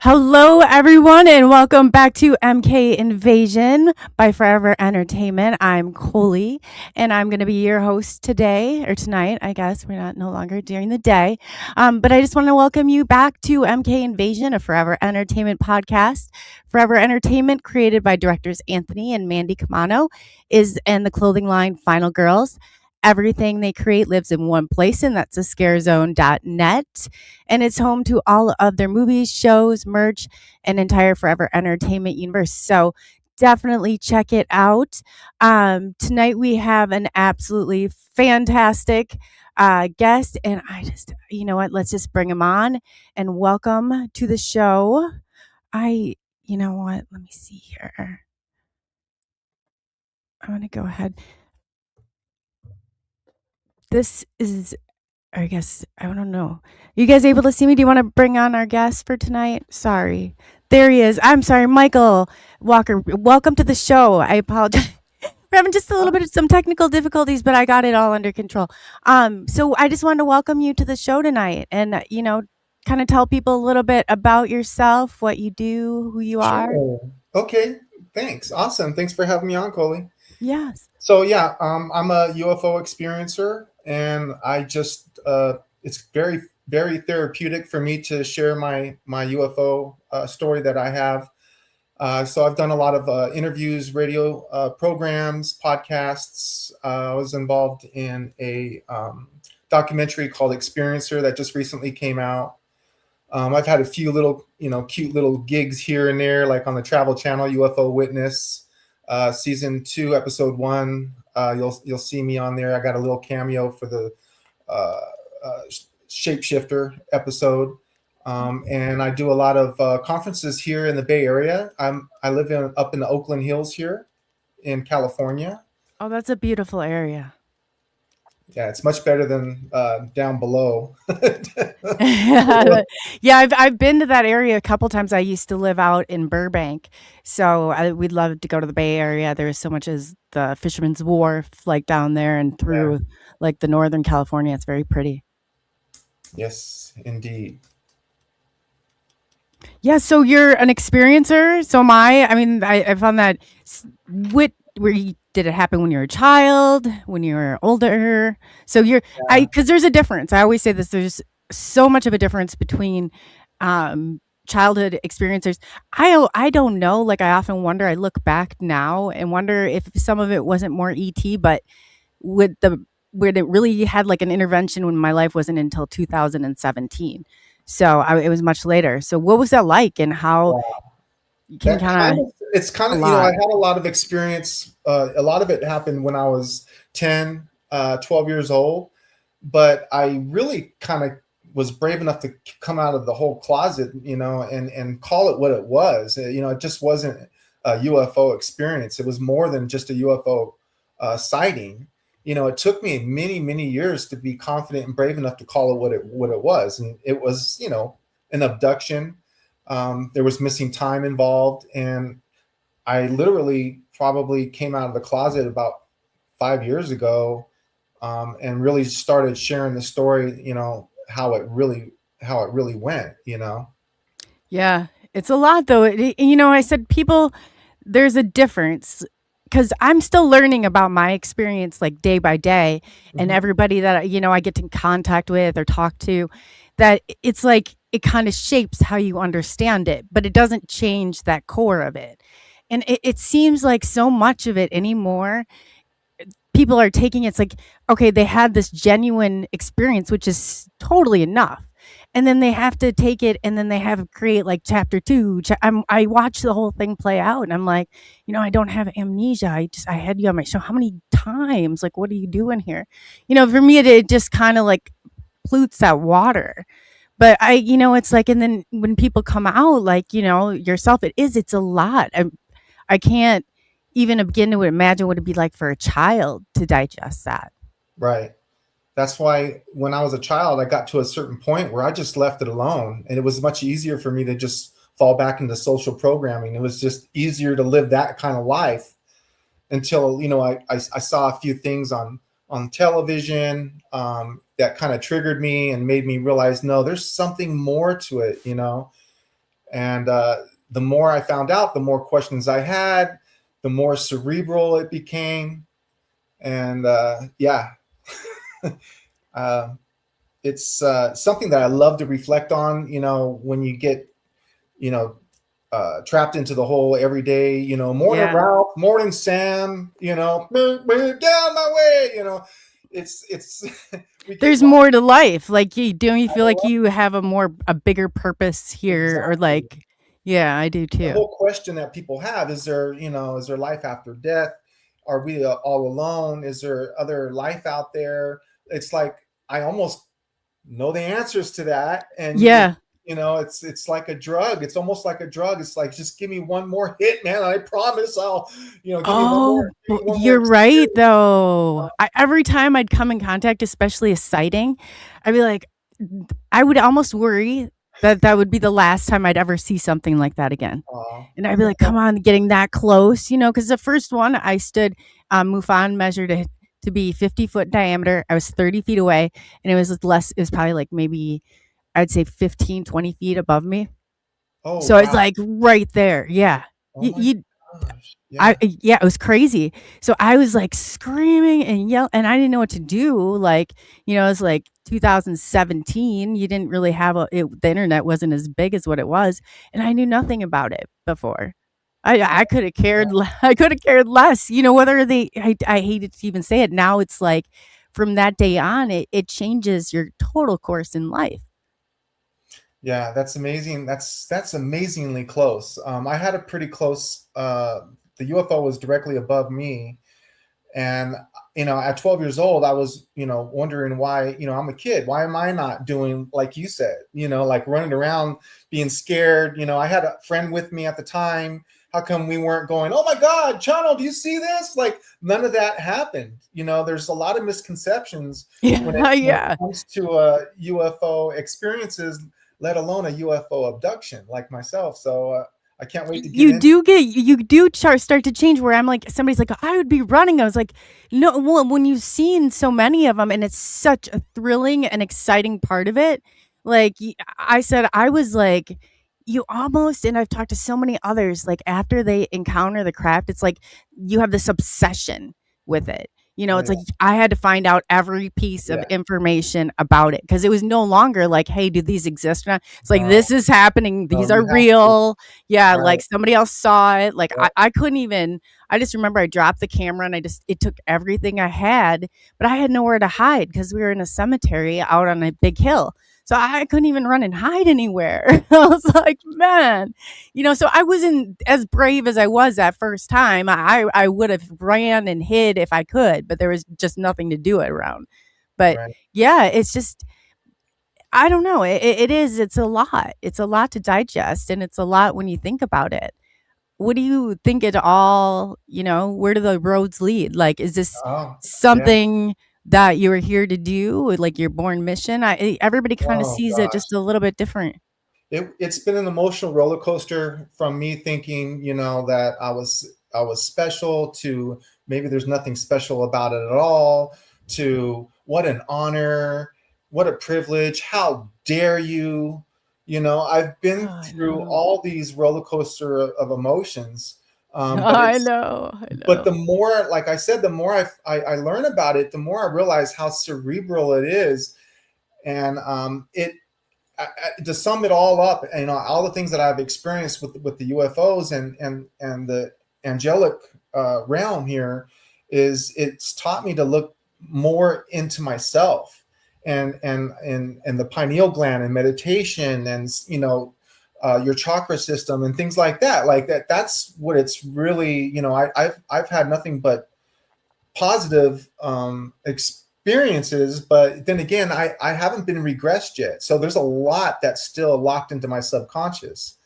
Hello, everyone, and welcome back to MK Invasion by Forever Entertainment. I'm Coley, and I'm going to be your host today or tonight. I guess we're not no longer during the day, but I just want to welcome you back to MK Invasion, a Forever Entertainment podcast. Forever Entertainment, created by directors Anthony and Mandy Camano, is in the clothing line Final Girls. Everything they create lives in one place, and that's thescarezone.net. And it's home to all of their movies, shows, merch, and entire Forever Entertainment universe. So definitely check it out. Tonight we have an absolutely fantastic guest, and you know what? Let's just bring him on and welcome to the show. You know what? Let me see here. I'm going to go ahead. This is I guess I don't know. You guys able to see me? Do you want to bring on our guest for tonight? Sorry. There he is. I'm sorry, Michael Walker. Welcome to the show. I apologize. We're having just a little bit of some technical difficulties, but I got it all under control. So I just wanted to welcome you to the show tonight and kind of tell people a little bit about yourself, what you do, who you are. Sure. Okay. Thanks. Awesome. Thanks for having me on, Coley. Yes. So yeah, I'm a UFO experiencer, and it's very therapeutic for me to share my UFO story that I have. So I've done a lot of interviews, radio programs, podcasts. I was involved in a documentary called Experiencer that just recently came out. I've had a few little, cute little gigs here and there, like on the Travel Channel, UFO Witness, season 2, episode 1. You'll see me on there. I got a little cameo for the uh, uh, Shapeshifter episode, and I do a lot of conferences here in the Bay Area. I live up in the Oakland Hills here in California. Oh, that's a beautiful area. Yeah, it's much better than down below. Yeah, I've been to that area a couple times. I used to live out in Burbank, so we'd love to go to the Bay Area. There's so much as the Fisherman's Wharf, like down there and Yeah. through like the Northern California. It's very pretty. Yes, indeed. Yeah, so you're an experiencer. So am I. I mean, I found that. What did it happen when you were a child? When you were older? So Yeah. because there's a difference. I always say this. There's so much of a difference between childhood experiencers. I don't know. Like I often wonder. I look back now and wonder if some of it wasn't more ET, but with the where it really had like an intervention when my life wasn't until 2017. So it was much later. So what was that like, and how Wow. you can kind of It's kind a of, I lot? had a lot of experience. A lot of it happened when I was 10, 12 years old, but I really kind of was brave enough to come out of the whole closet, and call it what it was. It just wasn't a UFO experience. It was more than just a UFO sighting. It took me many, many years to be confident and brave enough to call it what it was. And it was, an abduction. There was missing time involved, and I literally probably came out of the closet about 5 years ago, and really started sharing the story. How it really went. Yeah, it's a lot though. I said people, there's a difference because I'm still learning about my experience like day by day, and Mhm. everybody that I get in contact with or talk to, that it's like it kind of shapes how you understand it, but it doesn't change that core of it. And it seems like so much of it anymore people are taking it's like, okay, they had this genuine experience, which is totally enough. And then they have to take it and then they have to create like chapter two. I watch the whole thing play out and I'm like, I don't have amnesia. I had you on my show. How many times? Like, what are you doing here? For me, it just kind of like pollutes that water. But it's like, and then when people come out, like, yourself, it's a lot. I can't even begin to imagine what it'd be like for a child to digest that. Right. That's why when I was a child, I got to a certain point where I just left it alone, and it was much easier for me to just fall back into social programming. It was just easier to live that kind of life until I saw a few things on television, that kind of triggered me and made me realize, no, there's something more to it. And the more I found out, the more questions I had, the more cerebral it became. And yeah, uh, it's something that I love to reflect on, when you get, you know, trapped into the whole everyday, morning Yeah. Ralph, morning Sam, down my way, it's we get There's lost. more to life. Like, don't you I feel like love you have a bigger purpose here, or exactly like, yeah, I do the too. whole question that people have: is there life after death? Are we all alone? Is there other life out there? It's like I almost know the answers to that, and Yeah. it's like a drug. It's almost like a drug. It's like, just give me one more hit, man. I promise I'll, give me one more, Oh, give me one more you're right experience. though. Every time I'd come in contact, especially a sighting, I'd be like, I would almost worry that that would be the last time I'd ever see something like that again. Uh, And I'd be like, come on, getting that close, because the first one I stood, MUFON measured it to be 50-foot diameter. I was 30 feet away, and it was probably like maybe I'd say 15, 20 feet above me. oh So it's wow. like right there. Yeah. Oh You, my you gosh. Yeah. yeah, it was crazy. So I was like screaming and yell, and I didn't know what to do. Like, it's like 2017. You didn't really have the internet wasn't as big as what it was, and I knew nothing about it before. I could have cared. I could have cared less. Whether I hated to even say it. Now it's like from that day on, it changes your total course in life. Yeah, that's amazing. That's amazingly close. I had a pretty close. The UFO was directly above me, and at 12 years old, I was wondering why. I'm a kid. Why am I not doing like you said? Like running around, being scared. I had a friend with me at the time. How come we weren't going? Oh my God, Chano, do you see this? Like none of that happened. There's a lot of misconceptions when it Yeah, when it yeah. comes to UFO experiences, let alone a UFO abduction like myself. So I can't wait to get in. You do start to change where I'm like, somebody's like, I would be running. I was like, no, well, when you've seen so many of them and it's such a thrilling and exciting part of it, like I said, I was like, you almost, and I've talked to so many others, like after they encounter the craft, it's like you have this obsession with it. Oh It's like yeah, I had to find out every piece of yeah. information about it because it was no longer like, hey, do these exist or not? It's like, No, this is happening. no, These are you have to. real. Yeah, Right. like somebody else saw it. Like Yeah. I couldn't even, I just remember I dropped the camera and it took everything I had, but I had nowhere to hide because we were in a cemetery out on a big hill. So I couldn't even run and hide anywhere. I was like, man, so I wasn't as brave as I was that first time. I would have ran and hid if I could, but there was just nothing to do it around. But Right. yeah, it's just, I don't know. It is. It's a lot. It's a lot to digest, and it's a lot when you think about it. What do you think it all? Where do the roads lead? Like, is this Oh yeah. something that you were here to do, like your born mission? Everybody kind of Oh sees it gosh. just a little bit different. It's been an emotional roller coaster from me thinking, that I was special, to maybe there's nothing special about it at all, to what an honor, what a privilege, how dare you? I've Oh, been I through know. all these roller coaster of emotions. But I it's know. I but the know. more, like I said, the more I learn about it, the more I realize how cerebral it is. And to sum it all up, all the things that I've experienced with the UFOs and the angelic realm here, is it's taught me to look more into myself, and the pineal gland and meditation, and your chakra system and things like that. Like that. That's what it's really. I've had nothing but positive experiences, but then again, I haven't been regressed yet. So there's a lot that's still locked into my subconscious.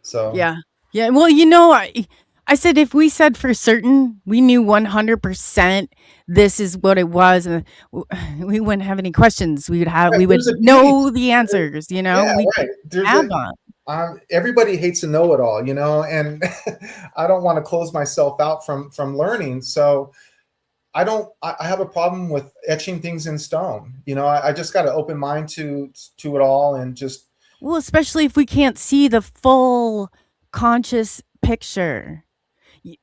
So Yeah. Yeah. Well, I said if we said for certain we knew 100% this is what it was, we wouldn't have any questions. right, We would there's a beauty know the to it. answers. Yeah, We right. There's have a them. everybody hates a know-it-all, and I don't want to close myself out from learning. So I have a problem with etching things in stone. I just got an open mind to it all, and just Well, especially if we can't see the full conscious picture.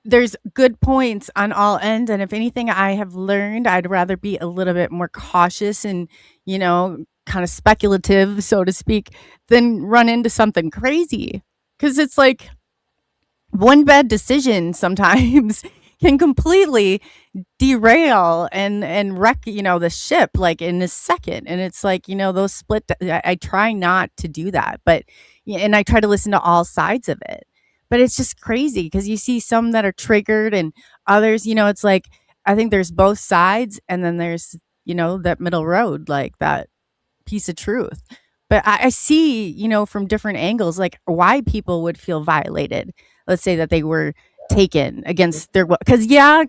There's good points on all ends, and if anything I have learned, I'd rather be a little bit more cautious and, kind of speculative, so to speak, than run into something crazy. Because it's like one bad decision sometimes can completely derail and wreck, the ship like in a second. And it's like, those I try not to do that, but and I try to listen to all sides of it. But it's just crazy because you see some that are triggered and others, it's like I think there's both sides and then there's, that middle road, like that piece of truth. But I see, from different angles, like why people would feel violated. Let's say that they were taken against their will. Because, yeah,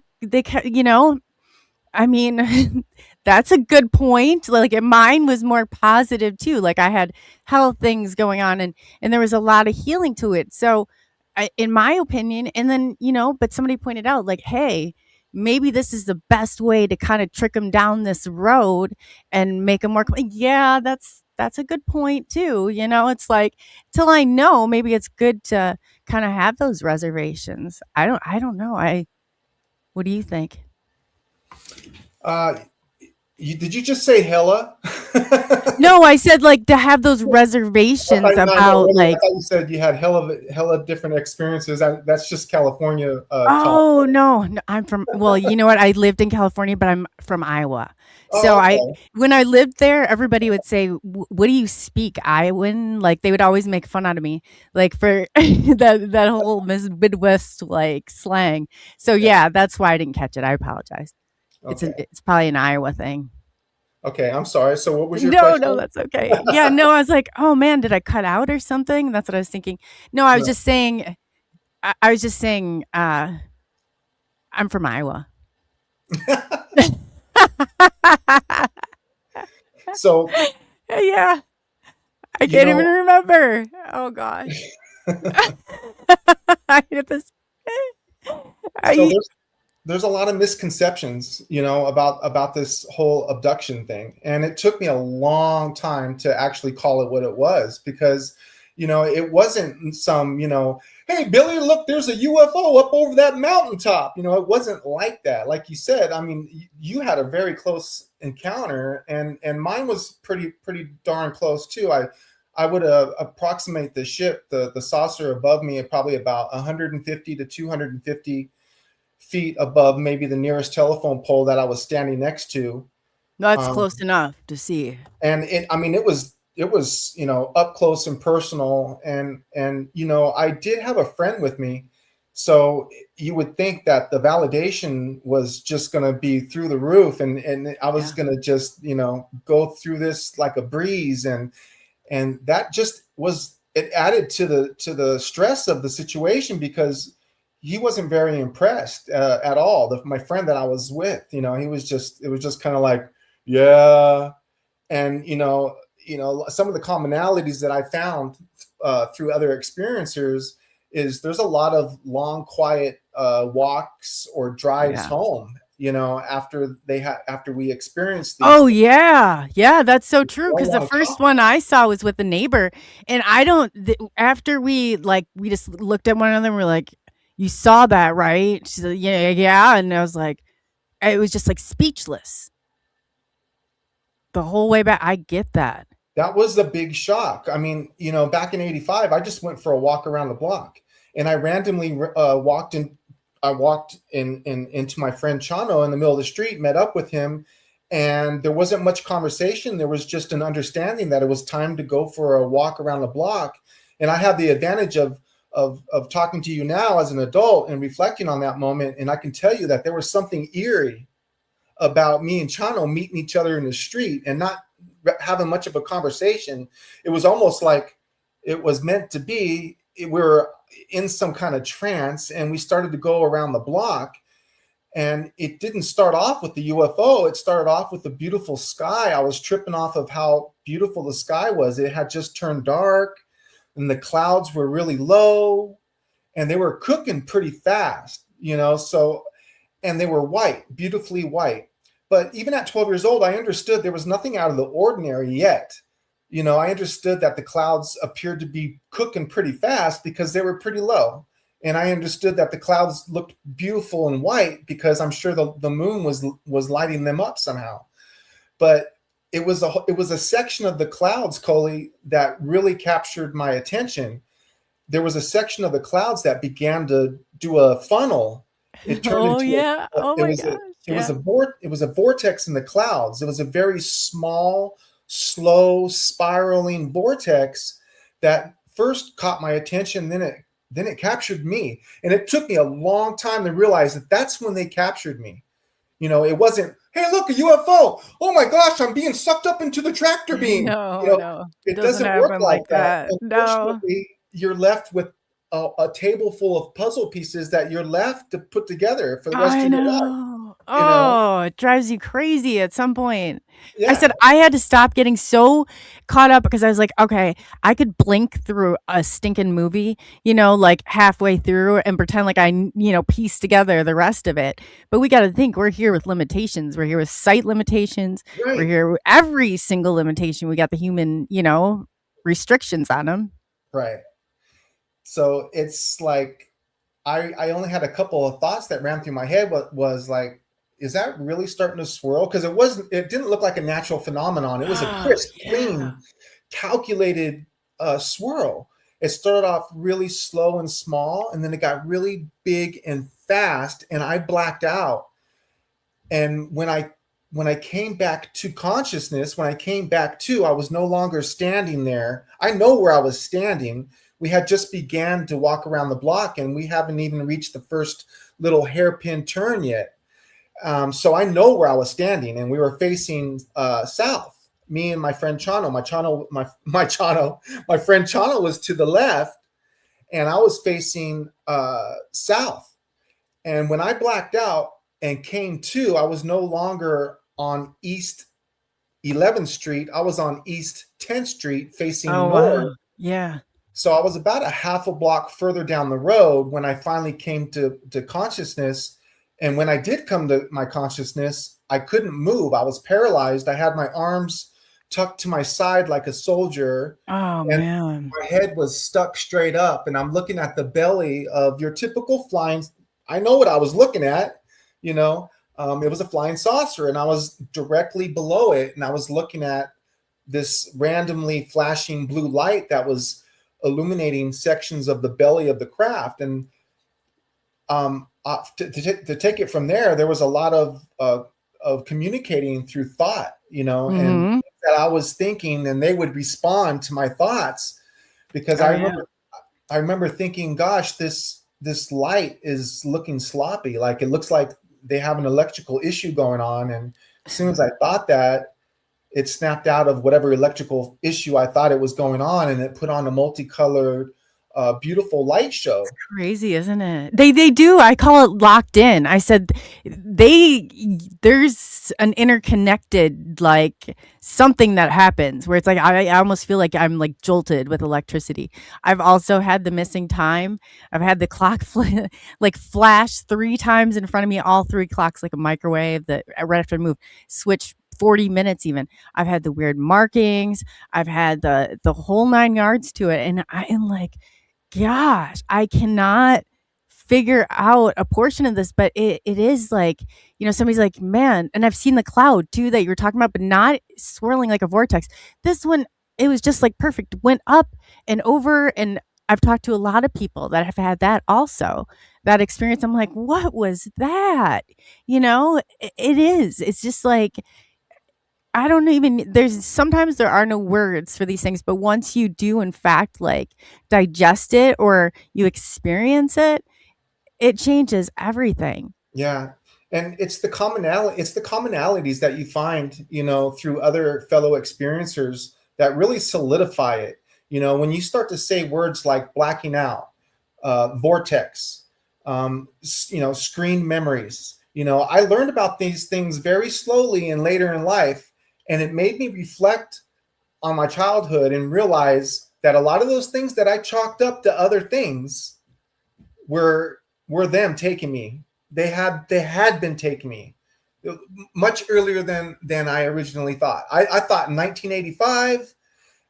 I mean, that's a good point. Like mine was more positive too. Like I had health things going on and there was a lot of healing to it. So in my opinion, and then, but somebody pointed out like, hey, maybe this is the best way to kind of trick them down this road and make them more. Yeah, that's a good point too. It's like till I know, maybe it's good to kind of have those reservations. I don't know. What do you think? Uh, did you just say hella? No, I said like to have those reservations No, I about I like, thought you said you had hella different experiences. That's just California talk. oh no, I'm from, well, you know what? I lived in California, but I'm from Iowa. So Oh, okay. when I lived there, everybody would say, "What do you speak Iowan?" Like they would always make fun out of me, like for that whole Midwest like slang. So Yeah. yeah, that's why I didn't catch it. I apologize. Okay. It's probably an Iowa thing. Okay. I'm sorry. So, what was your No, question? that's okay. Yeah, no, I was like, "Oh man, did I cut out or something?" That's what I was thinking. No, I was No. just saying I was just saying, I'm from Iowa. So, Yeah, I you can't even know, remember. Oh gosh. I hit this. so I, there's a lot of misconceptions, about this whole abduction thing, and it took me a long time to actually call it what it was because, it wasn't some, hey Billy, look, there's a UFO up over that mountaintop. It wasn't like that. Like you said, I mean, you had a very close encounter, and mine was pretty darn close too. I would approximate the ship, the saucer above me, at probably about 150 to 250 feet above maybe the nearest telephone pole that I was standing next to. that's Um, close enough to see. and I mean, it was up close and personal, and I did have a friend with me, so you would think that the validation was just going to be through the roof, and I was Yeah. going to just go through this like a breeze, and that just was, it added to the stress of the situation because he wasn't very impressed at all. My friend that I was with, he was just, it was just kind of like, yeah. And some of the commonalities that I found through other experiencers is there's a lot of long, quiet walks or drives Yeah. home. After we experienced these Oh things, yeah. Yeah, that's so they true don't cuz the want to first talk. one I saw was with a neighbor and I don't after we just looked at one another and we're like, "You saw that, right?" She's like, "Yeah, yeah." And I was like, it was just like speechless the whole way back. I get that. That was a big shock. I mean, back in '85, I just went for a walk around the block, and I randomly walked in. I walked into my friend Chano in the middle of the street, met up with him, and there wasn't much conversation. There was just an understanding that it was time to go for a walk around the block. And I have the advantage of talking to you now as an adult and reflecting on that moment, and I can tell you that there was something eerie about me and Chano meeting each other in the street and not having much of a conversation. It was almost like it was meant to be. We were in some kind of trance and we started to go around the block. And it didn't start off with the UFO. It started off with the beautiful sky. I was tripping off of how beautiful the sky was. It had just turned dark and the clouds were really low and they were cooking pretty fast, so, and they were white, beautifully white. But even at 12 years old, I understood there was nothing out of the ordinary yet. I understood that the clouds appeared to be cooking pretty fast because they were pretty low. And I understood that the clouds looked beautiful and white because I'm sure the moon was lighting them up somehow. But it was a section of the clouds, Coley, that really captured my attention. There was a section of the clouds that began to do a funnel. It turned Oh into yeah. Oh it my was a gosh. it was Yeah. a vortex in the clouds. It was a very small, slow, spiraling vortex that first caught my attention. Then it captured me, and it took me a long time to realize that that's when they captured me. It wasn't, hey, look, a UFO. Oh my gosh, I'm being sucked up into the tractor beam. No, no. It It doesn't doesn't work happen like like that. that. No. Unfortunately, you're left with a table full of puzzle pieces that you're left to put together for the rest I of your life. know. You know, Oh, it drives you crazy at some point. I yeah, said I had to stop getting so caught up because I was like, okay, I could blink through a stinking movie, like halfway through and pretend like piece together the rest of it. But we got to think we're here with limitations. We're here with sight limitations. We're right, here with every single limitation. We got the human, restrictions on them. right. So it's like I only had a couple of thoughts that ran through my head. What was like, is that really starting to swirl? Because it didn't look like a natural phenomenon. It was a Oh, crisp, yeah. clean, calculated swirl. It started off really slow and small, and then it got really big and fast, and I blacked out. And when I came back to consciousness, when I came back to, I was no longer standing there. I know where I was standing. We had just began to walk around the block, and we haven't even reached the first little hairpin turn yet. So I know where I was standing, and we were facing south. Me and my friend Chano. My friend Chano was to the left, and I was facing south. And when I blacked out and came to, I was no longer on East 11th Street. I was on East 10th Street facing Oh, wow. north. Yeah. So I was about a half a block further down the road when I finally came to consciousness. And when I did come to my consciousness, I couldn't move. I was paralyzed. I had my arms tucked to my side like a soldier, Oh, and man. my head was stuck straight up. And I'm looking at the belly of your typical flying. I know what I was looking at. It was a flying saucer, and I was directly below it, and I was looking at this randomly flashing blue light that was illuminating sections of the belly of the craft. And to take it from there, there was a lot of communicating through thought, and Mhm. that I was thinking, and they would respond to my thoughts because Oh, I yeah. remember I remember thinking, gosh, this light is looking sloppy. Like it looks like they have an electrical issue going on. And as soon as I thought that, it snapped out of whatever electrical issue I thought it was going on, and it put on a multicolored, beautiful light show. Crazy, isn't it? They do. I call it locked in. I said they there's an interconnected like something that happens where it's like I almost feel like I'm like jolted with electricity. I've also had the missing time. I've had the clock like flash 3 times in front of me, all 3 clocks like a microwave that right after I move switch 40 minutes even. I've had the weird markings. I've had the whole 9 yards to it, and I am like, gosh, I cannot figure out a portion of this, but it is like, somebody's like, man, and I've seen the cloud too that you were talking about, but not swirling like a vortex. This one, it was just like perfect, went up and over. And I've talked to a lot of people that have had that also, that experience. I'm like, what was that? It is. It's just like, I don't even there's sometimes there are no words for these things, but once you do in fact like digest it or you experience it, it changes everything. Yeah. And it's the commonalities that you find, through other fellow experiencers that really solidify it. When you start to say words like blacking out, vortex, screen memories, I learned about these things very slowly and later in life. And it made me reflect on my childhood and realize that a lot of those things that I chalked up to other things were them taking me. They had been taking me much earlier than I originally thought. I thought in 1985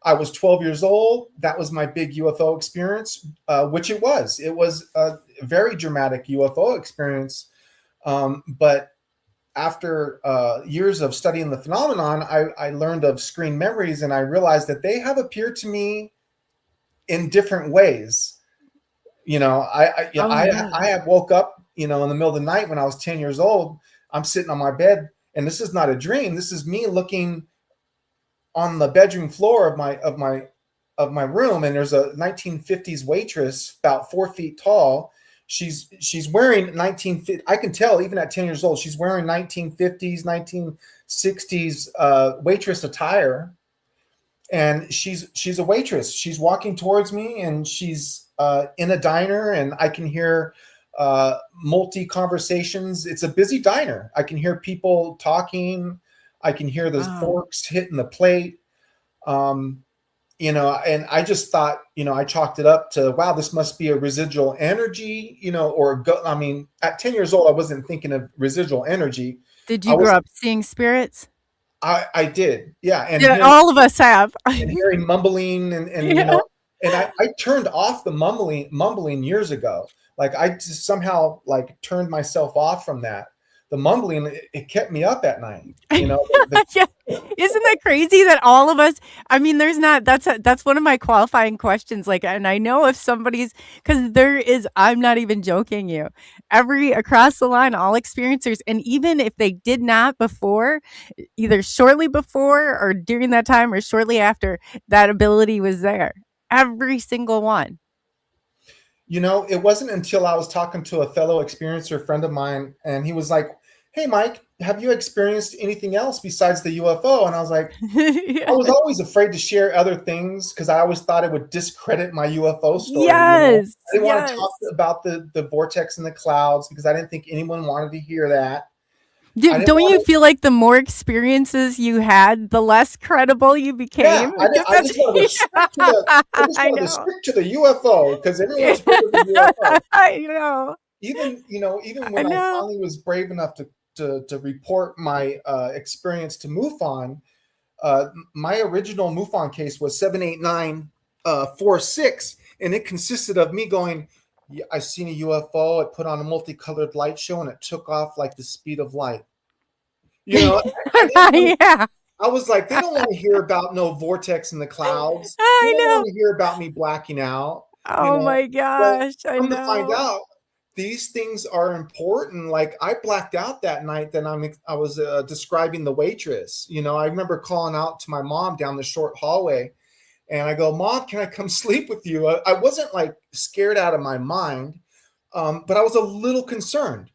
I was 12 years old. That was my big UFO experience, which it was. It was a very dramatic UFO experience. But after years of studying the phenomenon, I learned of screen memories, and I realized that they have appeared to me in different ways. You know, Oh yeah. I have woke up, in the middle of the night when I was 10 years old. I'm sitting on my bed, and this is not a dream. This is me looking on the bedroom floor of my room, and there's a 1950s waitress about 4 feet tall. She's wearing 1950. I can tell even at 10 years old, she's wearing 1950s, 1960s waitress attire, and she's a waitress. She's walking towards me, and she's in a diner, and I can hear multi conversations. It's a busy diner. I can hear people talking. I can hear the forks hitting the plate. And I just thought, I chalked it up to, wow, this must be a residual energy, at 10 years old, I wasn't thinking of residual energy. Did I you was, grow up seeing spirits? I did. Yeah. Yeah, all of us have. And hearing mumbling Yeah. and I turned off the mumbling years ago. Like I just somehow like turned myself off from that. The mumbling, it kept me up at night. Yeah. Isn't that crazy that all of us, I mean, that's one of my qualifying questions. Like, and I know if somebody's, because I'm not even joking you, across the line, all experiencers, and even if they did not before, either shortly before or during that time or shortly after, that ability was there. Every single one. It wasn't until I was talking to a fellow experiencer friend of mine, and he was like, "Hey, Mike, have you experienced anything else besides the UFO?" And I was like, I Yeah. was always afraid to share other things because I always thought it would discredit my UFO story. Yes. I didn't want to Yes. talk about the vortex in the clouds because I didn't think anyone wanted to hear that. Don't you feel like the more experiences you had, the less credible you Yeah, became? I just wanted to I know. stick to the UFO because everyone's heard of the UFO. I know. Even I when I know. finally was brave enough to report my experience to MUFON, my original MUFON case was 78946, and it consisted of me going, "Yeah, I seen a UFO. It put on a multicolored light show, and it took off like the speed of light." Yeah. I was like, they don't want to hear about no vortex in the clouds. They I don't know. want to hear about me blacking out. Oh my Well, gosh. I come to find know. out, these things are important. Like I blacked out that night that I was describing the waitress. I remember calling out to my mom down the short hallway, and I go, "Mom, can I come sleep with you?" I wasn't like scared out of my mind, but I was a little concerned.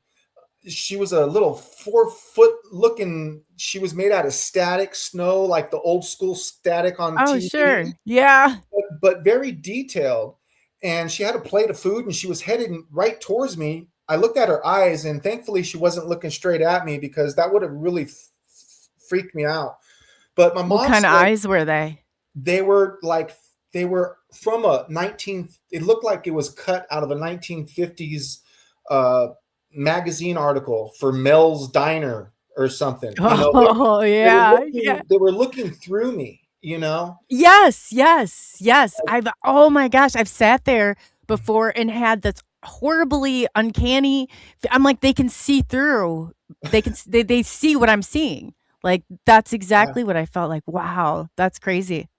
She was a little 4 foot looking. She was made out of static snow, like the old school static on Oh, TV, sure. Yeah. but very detailed. And she had a plate of food, and she was headed right towards me. I looked at her eyes, and thankfully she wasn't looking straight at me because that would have really freaked me out. But my What mom kind of said eyes were they? they were like they were from a 19. It looked like it was cut out of a 1950s magazine article for Mel's Diner or something. Oh, yeah. Yeah. They were looking through me. Yes, yes, yes. Oh my gosh, I've sat there before and had this horribly uncanny. I'm like, they can see through. They see what I'm seeing. Like that's Yeah. exactly what I felt like. Wow, that's crazy.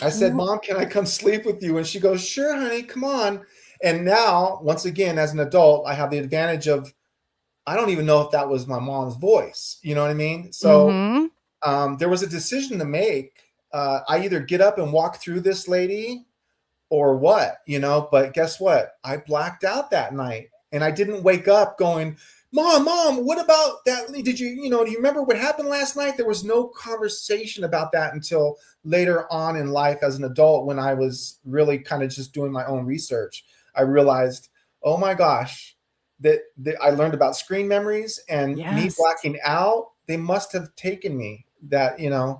I said, "Mom, can I come sleep with you?" And she goes, "Sure, honey, come on." And now, once again, as an adult, I have the advantage of I don't even know if that was my mom's voice. You know what I mean? So Mm-hmm. there was a decision to make. I either get up and walk through this lady or what. But guess what? I blacked out that night, and I didn't wake up going, Mom, what about that? Did do you remember what happened last night? There was no conversation about that until later on in life as an adult when I was really kind of just doing my own research. I realized, oh my gosh, that I learned about screen memories and me Yes. blacking out. They must have taken me that night.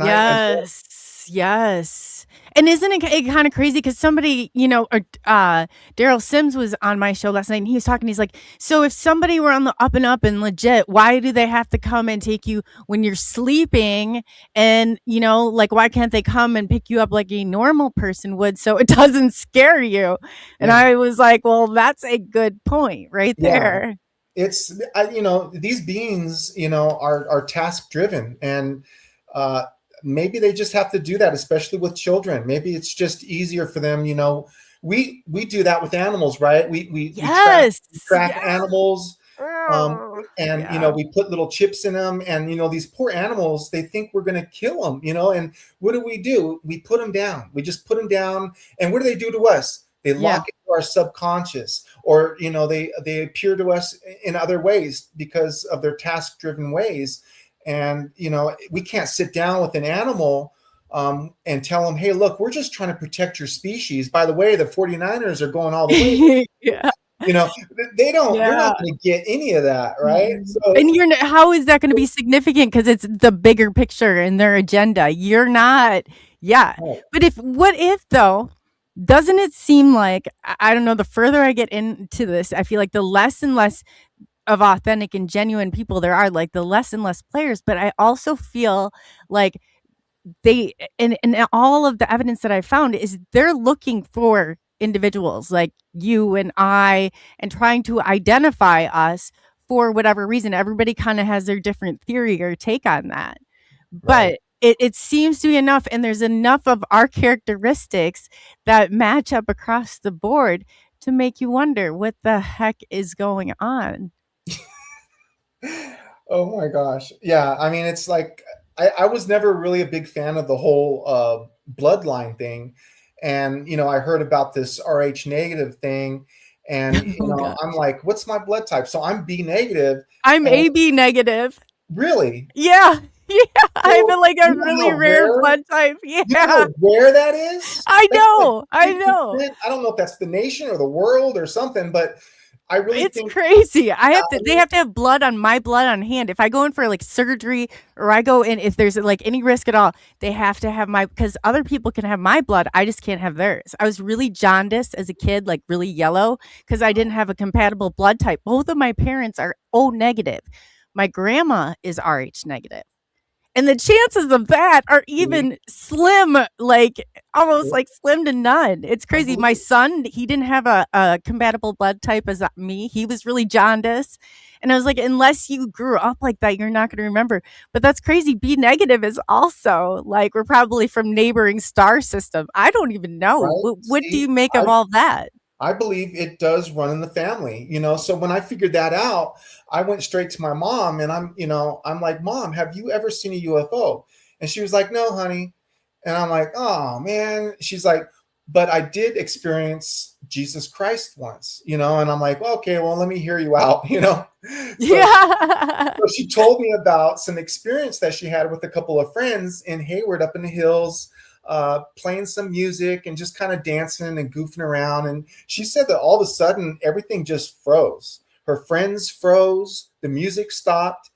Yes. Yes. And isn't it kind of crazy? Because somebody, Daryl Sims was on my show last night and he was talking. He's like, so if somebody were on the up and up and legit, why do they have to come and take you when you're sleeping? And, like, why can't they come and pick you up like a normal person would so it doesn't scare you? And Yeah. I was like, well, that's a good point right Yeah. there. It's, these beings, are task driven, and uh, maybe they just have to do that, especially with children. Maybe it's just easier for them. We do that with animals, right? We track Yes. track Yeah. animals, Oh, and yeah. we put little chips in them, and these poor animals, they think we're going to kill them, and what do? We put them down. We just put them down, and what do they do to us? They Yeah. lock into our subconscious, or they appear to us in other ways because of their task driven ways. And we can't sit down with an animal and tell them, hey, look, we're just trying to protect your species. By the way, the 49ers are going all the way. Yeah. you know they're Yeah. not going to get any of that, right? Mhm. So And how is that gonna be significant? Because it's the bigger picture in their agenda. You're not. Yeah. right, But what if though, doesn't it seem like I don't know, the further I get into this, I feel like the less and less of authentic and genuine people there are, like, the less and less players, but I also feel like they and all of the evidence that I found is they're looking for individuals like you and I and trying to identify us for whatever reason. Everybody kind of has their different theory or take on that. right. But it seems to be enough, and there's enough of our characteristics that match up across the board to make you wonder what the heck is going on. Oh my gosh. Yeah, I mean, it's like I was never really a big fan of the whole bloodline thing. And I heard about this RH negative thing, and Oh god. I'm like, what's my blood type? So I'm B negative. I'm And AB negative. really, Yeah. Yeah, I have so like a you don't really know rare where blood type. you don't Yeah. know where that is? I That's like know. I know. 3%. I don't know if that's the nation or the world or something, but I really It's think crazy. I They really have to have my blood on hand. If I go in for like surgery or I go in if there's like any risk at all, they have to have because other people can have my blood. I just can't have theirs. I was really jaundiced as a kid, like really yellow, because I didn't have a compatible blood type. Both of my parents are O negative. My grandma is RH negative. And the chances of that are believe even slim, like almost it. like slim to none. It's I crazy. believe My it. son, he didn't have a compatible blood type as me. He was really jaundiced. And I was like, unless you grew up like that, you're not going to remember. But that's crazy. B negative is also like we're probably from neighboring star system. I don't even know. Right? What do you See, make of I all that? I believe it does run in the family, So when I figured that out, I went straight to my mom, and I'm like, Mom, have you ever seen a UFO? And she was like, No, honey. And I'm like, Oh man. She's like, But I did experience Jesus Christ once, and I'm like, well, okay, well, let me hear you out. So Yeah. so she told me about some experience that she had with a couple of friends in Hayward up in the hills, playing some music and just kind of dancing and goofing around. And she said that all of a sudden everything just froze. Her friends froze, the music stopped,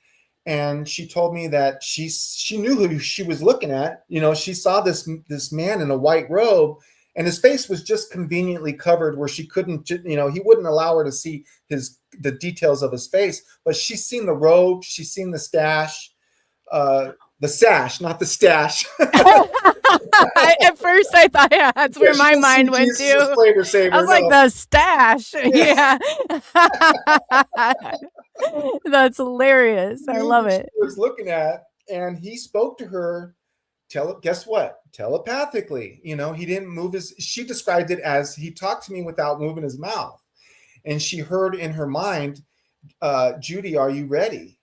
and she told me that she knew who she was looking at. She saw this man in a white robe, and his face was just conveniently covered where she couldn't, he wouldn't allow her to see the details of his face. But she's seen the robe, she's seen the sash, not the stash. At first, I thought, yeah, that's Yeah, where she my didn't see mind went Jesus' to. flavor I was saver. like, No. the stash. Yeah. Yeah. That's hilarious. He I knew love who she it. was looking at, and he spoke to her. Guess what? Telepathically. He didn't move his. She described it as he talked to me without moving his mouth, and she heard in her mind, "Judy, are you ready?"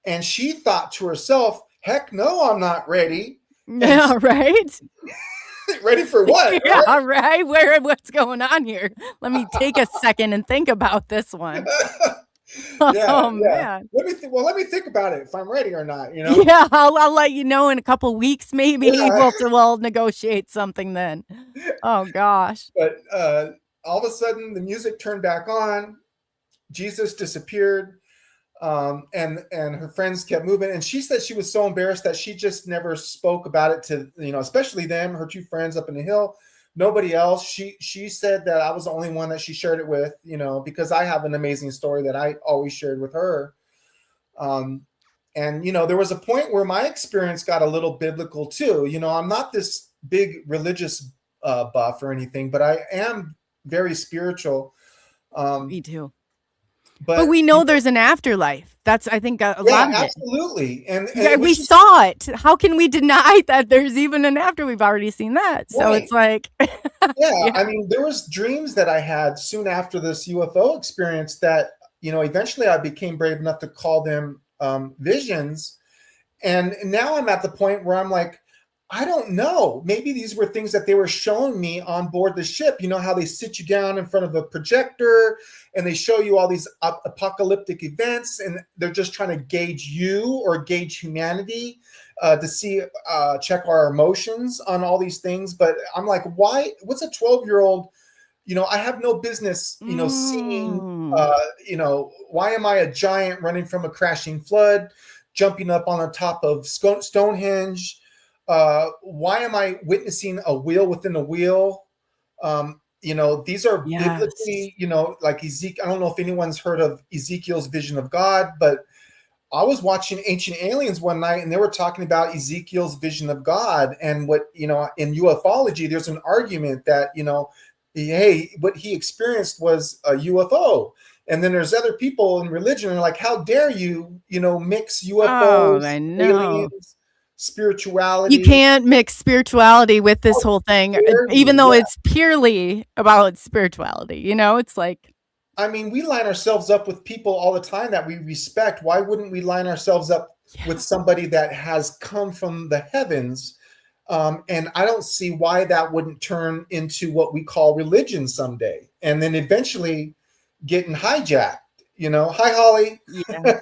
And she thought to herself, "Heck no, I'm not ready." And Yeah, right? ready for what? Yeah, right? What's going on here? Let me take a second and think about this one. Right? Yeah, Oh, yeah. man. Let me think about it if I'm ready or not. Yeah, I'll let you know in a couple weeks, maybe. Yeah. We'll negotiate something then. Oh, gosh. But all of a sudden, the music turned back on. Jesus disappeared. And her friends kept moving, and she said she was so embarrassed that she just never spoke about it to, especially them, her two friends up in the hill, nobody else. She said that I was the only one that she shared it with, because I have an amazing story that I always shared with her. And there was a point where my experience got a little biblical too. I'm not this big religious buff or anything, but I am very spiritual. Me too. But But we know there's an afterlife. That's, I think, a yeah, lot of it. absolutely. And Yeah, it was we just saw it. How can we deny that there's even an after? We've already seen that. So right. it's like, Yeah, yeah. I mean, there was dreams that I had soon after this UFO experience that, eventually I became brave enough to call them visions. And now I'm at the point where I'm like, I don't know. Maybe these were things that they were showing me on board the ship. You know how they sit you down in front of a projector and they show you all these apocalyptic events, and they're just trying to gauge you or gauge humanity to see, check our emotions on all these things. But I'm like, why? What's a 12-year-old? I have no business, seeing, Mm. why am I a giant running from a crashing flood, jumping up on the top of Stonehenge? Why am I witnessing a wheel within a wheel? These are Yes. biblically, like Ezekiel. I don't know if anyone's heard of Ezekiel's vision of God, but I was watching Ancient Aliens one night, and they were talking about Ezekiel's vision of God. And what, in ufology, there's an argument that, hey, what he experienced was a UFO. And then there's other people in religion and like, how dare you, mix Oh, UFOs, I know. aliens, You spirituality. can't mix spirituality with this How whole thing, dare even you? though Yeah. it's purely about spirituality. It's like, I mean, we line ourselves up with people all the time that we respect. Why wouldn't we line ourselves up with yeah. somebody that has come from the heavens? And I don't see why that wouldn't turn into what we call religion someday, and then eventually getting hijacked. Hi Holly. Yeah.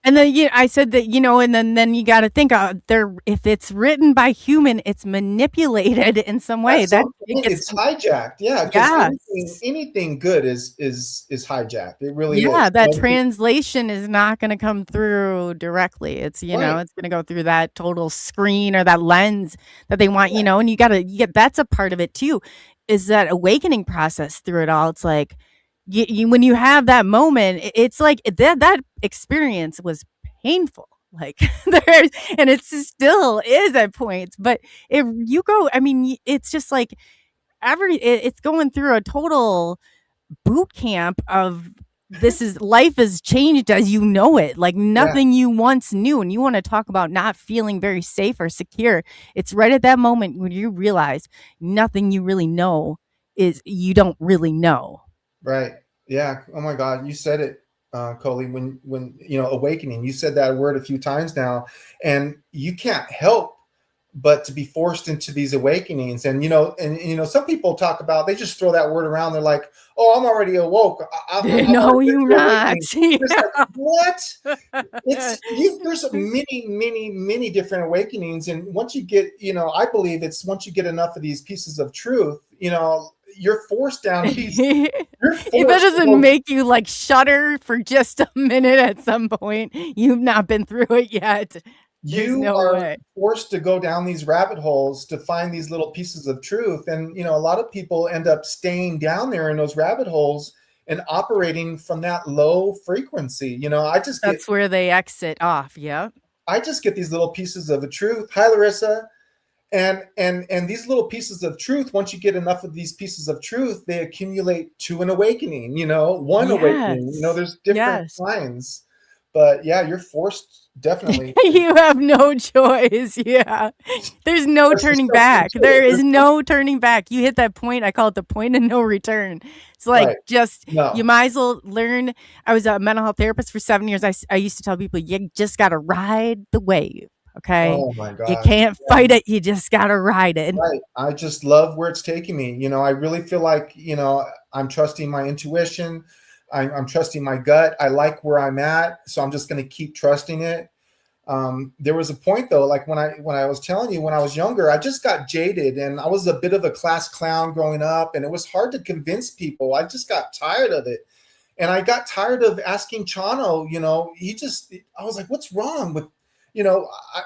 And then I said that, and then you got to think, there, if it's written by human, it's manipulated in some way. That's so That I'm it saying, gets, it's hijacked. Yeah, because anything yes. anything good is hijacked. It really Yeah, is. that translation is not gonna come through directly. It's, Right. it's gonna go through that total screen or that lens that they want, and you get that's a part of it too, is that awakening process through it all. It's like when you have that moment, it's like that experience was painful. Like there's, and it still is at points, but if you go, I mean, it's just like it's going through a total boot camp of this is life has changed as you know it, like Yeah. nothing you once knew. And you want to talk about not feeling very safe or secure, it's right at that moment when you realize nothing you really know is you don't really know. Right. Yeah. Oh my God. You said it, Coley, when, awakening, you said that word a few times now, and you can't help but to be forced into these awakenings. And, some people talk about, they just throw that word around. They're like, oh, I'm already awoke. I'm No, already been you through not. awakening. It's like, what? There's many, many, many different awakenings. And once you get, I believe it's once you get enough of these pieces of truth, you're forced down these, you're If that forced to doesn't go. make you like shudder for just a minute at some point, you've not been through it yet. There's You no are way. forced to go down these rabbit holes to find these little pieces of truth. And, a lot of people end up staying down there in those rabbit holes and operating from that low frequency. That's where they exit off. Yeah. I just get these little pieces of the truth. Hi, Larissa. And these little pieces of truth, once you get enough of these pieces of truth, they accumulate to an awakening, one awakening. Yes. There's different Yes. kinds. But yeah, you're forced definitely. You have no choice. Yeah. There's no There's turning something back. to There it. is no turning back. You hit that point. I call it the point of no return. It's like Right. just, you No. might as well learn. I was a mental health therapist for 7 years. I used to tell people, you just got to ride the wave. Okay. Oh my You gosh. can't Yeah. fight it. You just got to ride it. Right. I just love where it's taking me. I really feel like, I'm trusting my intuition. I'm trusting my gut. I like where I'm at. So I'm just going to keep trusting it. There was a point though, like when I was telling you, when I was younger, I just got jaded, and I was a bit of a class clown growing up, and it was hard to convince people. I just got tired of it. And I got tired of asking Chano, I was like, what's wrong with,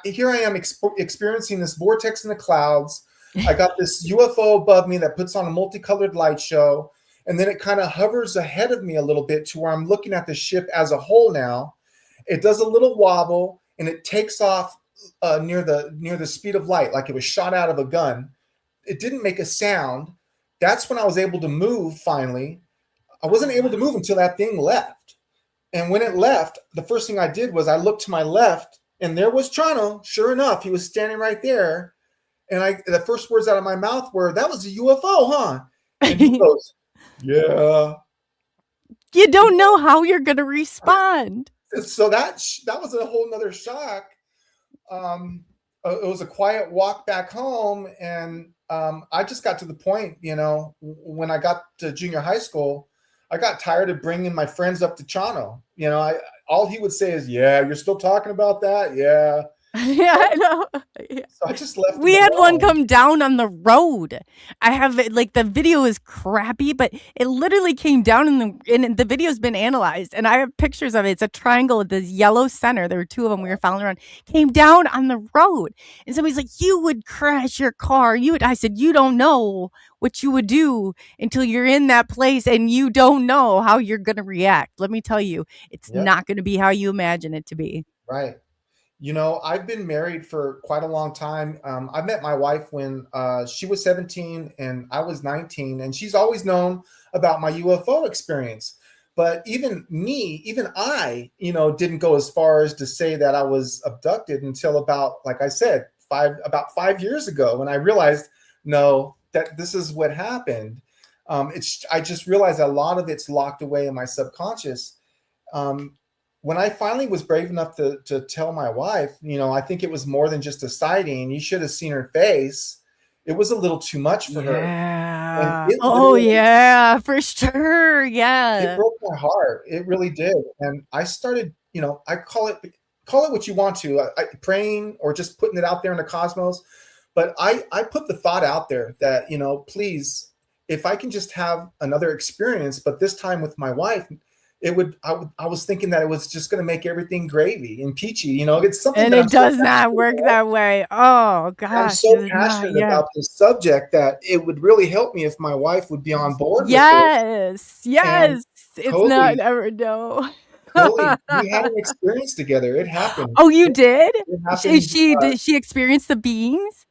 here I am experiencing this vortex in the clouds. I got this UFO above me that puts on a multicolored light show. And then it kind of hovers ahead of me a little bit to where I'm looking at the ship as a whole now. It does a little wobble and it takes off near the speed of light, like it was shot out of a gun. It didn't make a sound. That's when I was able to move finally. I wasn't able to move until that thing left. And when it left, the first thing I did was I looked to my left, and there was Chano. Sure enough, he was standing right there. And the first words out of my mouth were, "That was a UFO, huh?" And he goes, "Yeah." You don't know how you're going to respond. So that was a whole nother shock. It was a quiet walk back home, and I just got to the point, when I got to junior high school, I got tired of bringing my friends up to Chano. All he would say is, "Yeah, you're still talking about that? Yeah." Yeah, I know. Yeah. So I just left. We had one come down on the road. I have it, like, the video is crappy, but it literally came down and the video's been analyzed, and I have pictures of it. It's a triangle with this yellow center. There were two of them we were following around. Came down on the road, and somebody's like, "You would crash your car." I said, "You don't know what you would do until you're in that place, and you don't know how you're gonna react. Let me tell you, it's not gonna be how you imagine it to be." Right. I've been married for quite a long time. I met my wife when she was 17 and I was 19, and she's always known about my UFO experience. But even I, didn't go as far as to say that I was abducted until about, like I said, about 5 years ago, when I realized, no, that this is what happened. I just realized a lot of it's locked away in my subconscious. When I finally was brave enough to tell my wife, I think it was more than just a sighting. You should have seen her face. It was a little too much for her. Yeah. Oh, yeah, for sure. Yeah. It broke my heart. It really did. And I started, I call it what you want to, praying or just putting it out there in the cosmos. But I put the thought out there that, please, if I can just have another experience, but this time with my wife, I was thinking that it was just going to make everything gravy and peachy, it's something. And it does not work that way. Oh gosh. I'm so passionate about this subject that it would really help me if my wife would be on board. Yes. Yes. It's not ever no. We had an experience together. It happened. Oh, you did? Did she experience the beings?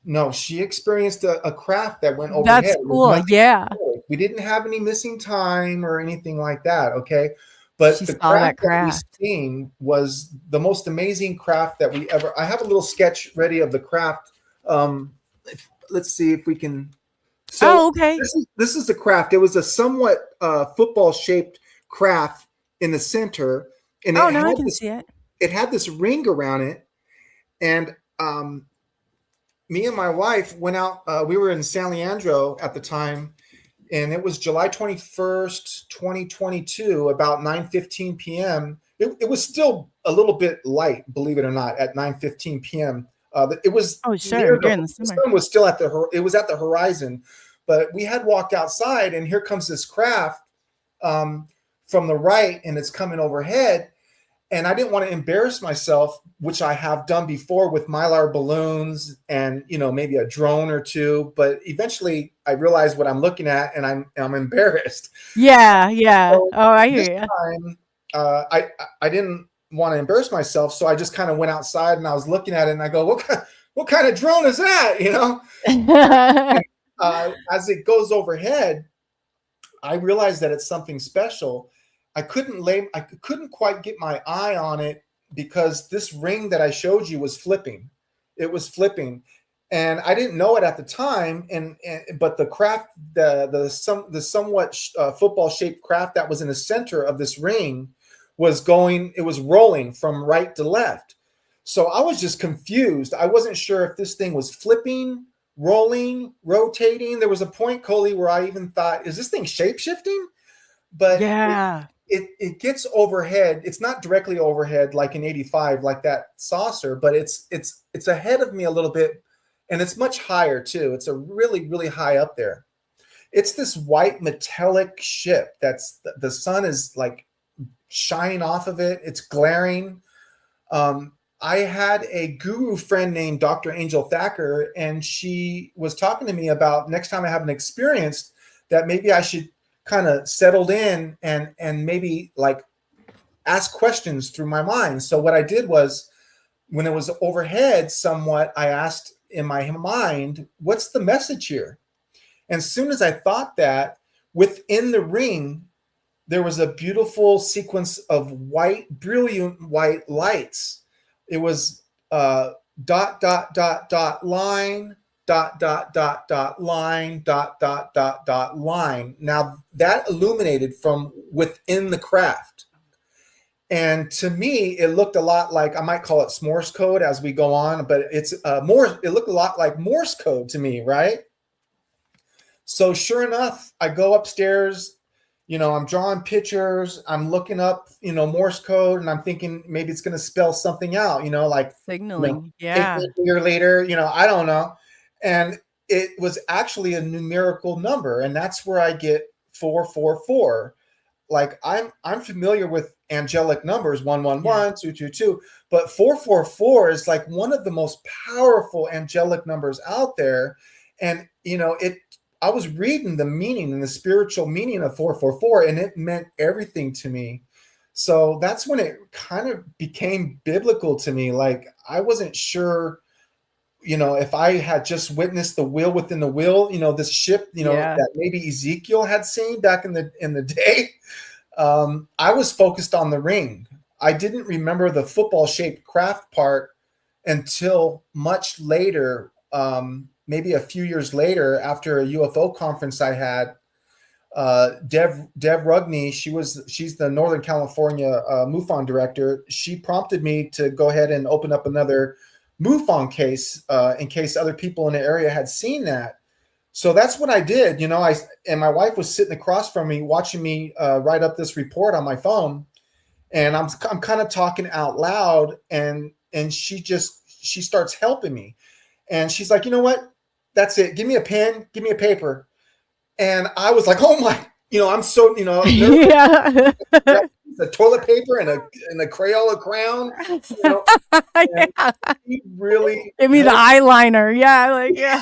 No, she experienced a craft that went overhead. That's cool. Yeah. We didn't have any missing time or anything like that. Okay. But she the saw that craft that we seen was the most amazing craft that we ever. I have a little sketch ready of the craft. Let's see if we can. So okay. This is the craft. It was a somewhat football shaped craft in the center. And now I can see it. It had this ring around it. And me and my wife went out. We were in San Leandro at the time. And it was July 21st, 2022, about 9:15 p.m. It was still a little bit light, believe it or not, at 9:15 p.m. It was during the summer. The sun was still at the horizon, but we had walked outside, and here comes this craft from the right, and it's coming overhead. And I didn't want to embarrass myself, which I have done before with Mylar balloons and, maybe a drone or two. But eventually I realized what I'm looking at, and I'm embarrassed. Yeah. So I hear you. Time, I didn't want to embarrass myself. So I just kind of went outside and I was looking at it, and I go, what kind of drone is that? And, as it goes overhead, I realized that it's something special. I couldn't quite get my eye on it because this ring that I showed you was flipping. It was flipping, and I didn't know it at the time. But the craft, the somewhat football shaped craft that was in the center of this ring was rolling from right to left. So I was just confused. I wasn't sure if this thing was flipping, rolling, rotating. There was a point, Coley, where I even thought, is this thing shape shifting? But yeah. It gets overhead. It's not directly overhead like an 85, like that saucer, but it's ahead of me a little bit, and it's much higher too. It's a really, really high up there. It's this white metallic ship that's the sun is like shining off of it. It's glaring. I had a guru friend named Dr. Angel Thacker, and she was talking to me about next time I have an experience that maybe I should kind of settled in and maybe like ask questions through my mind. So what I did was when it was overhead somewhat, I asked in my mind, what's the message here? And as soon as I thought that, within the ring, there was a beautiful sequence of white, brilliant white lights. It was dot, dot, dot, dot, line, dot, dot, dot, dot, line, dot, dot, dot, dot, line. Now that illuminated from within the craft. And to me, it looked a lot like, I might call it Morse code as we go on, but it's more, it looked a lot like Morse code to me, right? So sure enough, I go upstairs, I'm drawing pictures, I'm looking up, Morse code, and I'm thinking maybe it's going to spell something out, like Signaling. Yeah. a year later, I don't know. And it was actually a numerical number, and that's where I get 444. Like I'm familiar with angelic numbers, 111, 222, but 444 is like one of the most powerful angelic numbers out there. And I was reading the meaning and the spiritual meaning of 444, and it meant everything to me. So that's when it kind of became biblical to me. Like I wasn't sure, if I had just witnessed the wheel within the wheel, this ship, that maybe Ezekiel had seen back in the day. I was focused on the ring. I didn't remember the football shaped craft part until much later, maybe a few years later, after a UFO conference I had. Deb Rugney, she's the Northern California MUFON director. She prompted me to go ahead and open up another MUFON case in case other people in the area had seen that. So that's what I did. And my wife was sitting across from me watching me write up this report on my phone, and I'm kind of talking out loud, and she starts helping me, and she's like, you know what? That's it. Give me a pen. Give me a paper. And I was like, oh my, I'm so, yeah. the toilet paper and a Crayola crown. Yeah. He really give me the eyeliner. Yeah. Like, yeah.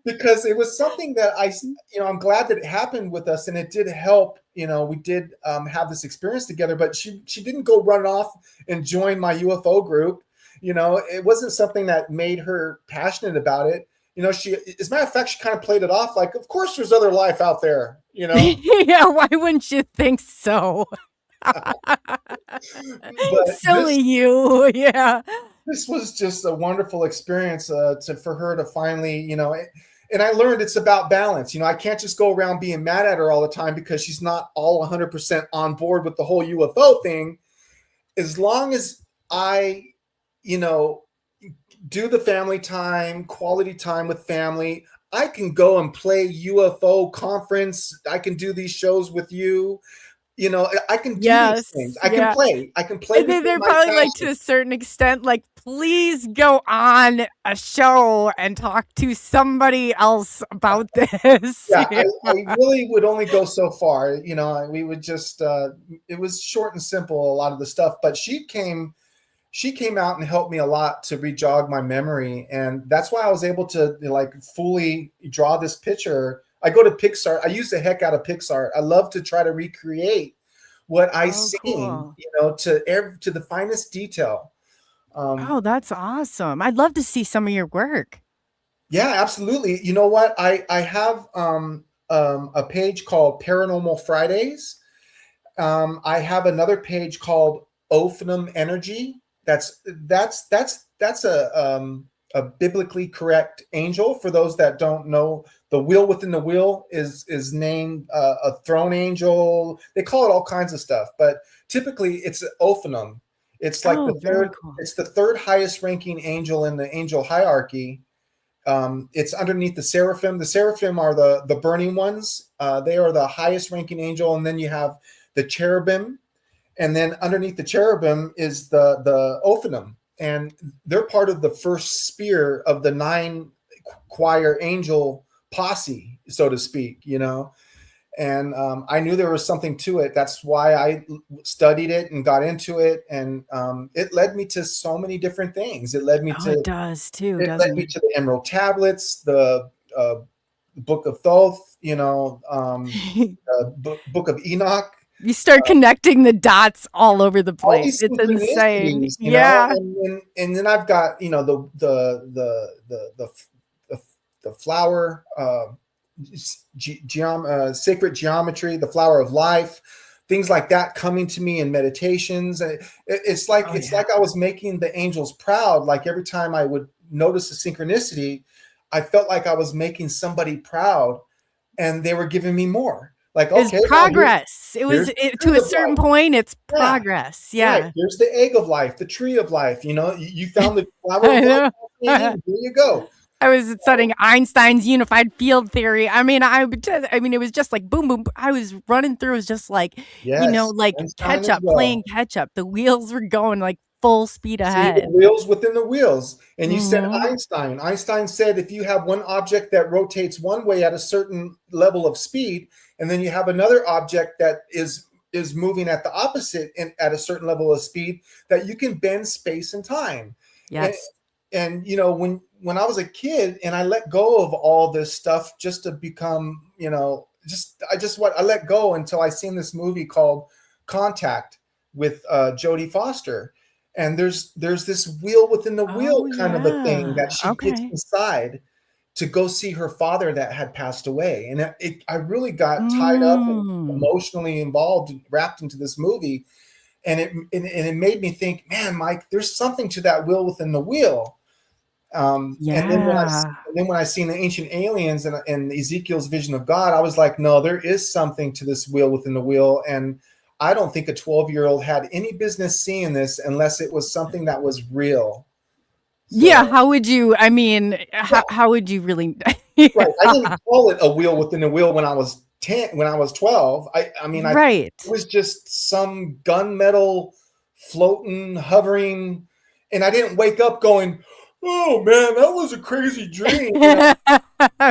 Because it was something that I'm glad that it happened with us, and it did help. We did have this experience together, but she didn't go run off and join my UFO group. It wasn't something that made her passionate about it. She, as a matter of fact, she kind of played it off like, of course there's other life out there, Yeah, why wouldn't you think so? Silly you. Yeah. This was just a wonderful experience for her to finally, and I learned it's about balance. I can't just go around being mad at her all the time because she's not all 100% on board with the whole UFO thing. As long as I, do the family time, quality time with family, I can go and play UFO conference. I can do these shows with you. I can do these things. I can play. They're probably like, to a certain extent, like, please go on a show and talk to somebody else about this. Yeah, I really would only go so far. We would just, it was short and simple, a lot of the stuff, but she came out and helped me a lot to re-jog my memory. And that's why I was able to fully draw this picture. I go to Pixar. I use the heck out of Pixar. I love to try to recreate what I seen, cool. To the finest detail. That's awesome. I'd love to see some of your work. Yeah, absolutely. You know what? I have a page called Paranormal Fridays. I have another page called Ophinum Energy. That's a biblically correct angel. For those that don't know, the wheel within the wheel is named a throne angel. They call it all kinds of stuff, but typically it's Ophinum. It's like the third. Cool. It's the third highest ranking angel in the angel hierarchy. It's underneath the seraphim. The seraphim are the burning ones. They are the highest ranking angel, and then you have the cherubim. And then underneath the cherubim is the Ophinum, and they're part of the first spear of the 9 choir angel posse, so to speak, and I knew there was something to it. That's why I studied it and got into it, and it led me to so many different things. It led me Oh, to it does too, it led doesn't me it? to the Emerald Tablets, the Book of Thoth, Book of Enoch. You start connecting the dots all over the All place. these It's insane. synchronicities, Yeah. and then I've got the flower, sacred geometry, the flower of life, things like that coming to me in meditations. It's like I was making the angels proud. Like every time I would notice a synchronicity, I felt like I was making somebody proud, and they were giving me more. Like, It's okay, progress. To a certain point, it's yeah, progress. right. Yeah. Here's the egg of life, the tree of life. You found the flower I of life. know. Here you go. I was studying Einstein's unified field theory. I mean, it was just like boom, boom. I was running through. It was just like, Yes, like Einstein catch as up, playing well. catch up. The wheels were going like full speed See the ahead. wheels within the wheels. And you said Mhm. Einstein. Einstein said if you have one object that rotates one way at a certain level of speed, and then you have another object that is moving at the opposite and at a certain level of speed, that you can bend space and time. And, Yes. and when I was a kid and I let go of all this stuff just to become, I let go until I seen this movie called Contact with Jodie Foster. And there's this wheel within the Oh wheel kind of a thing that yeah. she gets Okay. inside to go see her father that had passed away. And I really got tied up and Mm. emotionally involved, wrapped into this movie. And it made me think, man, Mike, there's something to that wheel within the wheel. And then Yeah. when I seen the ancient aliens and Ezekiel's vision of God, I was like, no, there is something to this wheel within the wheel. And I don't think a 12-year-old had any business seeing this unless it was something that was real. Yeah. So, How would you? I mean, yeah, how would you really? right. I didn't Yeah. call it a wheel within a wheel when I was 10, when I was 12. It Right. was just some gunmetal floating, hovering, and I didn't wake up going, oh man, that was a crazy dream.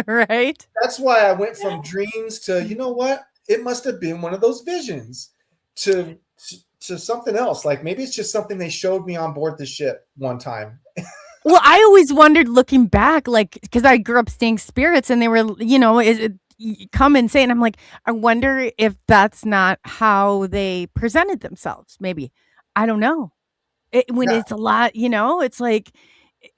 Right. That's why I went from dreams to, you know what? It must have been one of those visions to something else. Like maybe it's just something they showed me on board the ship one time. Well, I always wondered looking back, like, because I grew up seeing spirits and they were, come and say, and I'm like, I wonder if that's not how they presented themselves. Maybe. I don't know. When Yeah, it's a lot, it's like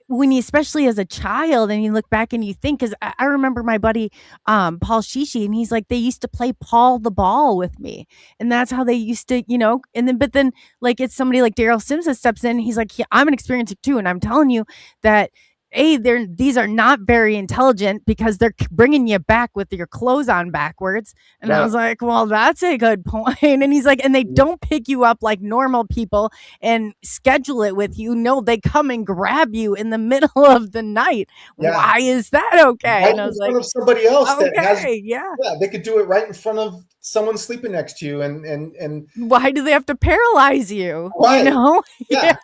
when you, especially as a child, and you look back and you think, because I remember my buddy Paul Shishi, and he's like, they used to play Paul the Ball with me, and that's how they used to, and then but then like it's somebody like Daryl Simpson steps in, and he's like, yeah, I'm an experiencer too, and I'm telling you that. These are not very intelligent because they're bringing you back with your clothes on backwards. And I right. was like, well, that's a good point. And he's like, and they don't pick you up like normal people and schedule it with you. No, they come and grab you in the middle of the night. Yeah. Why is that okay? Right And I in was front like, of somebody else that has, okay, yeah. yeah, they could do it right in front of someone sleeping next to you. And Why do they have to paralyze you? right. Yeah.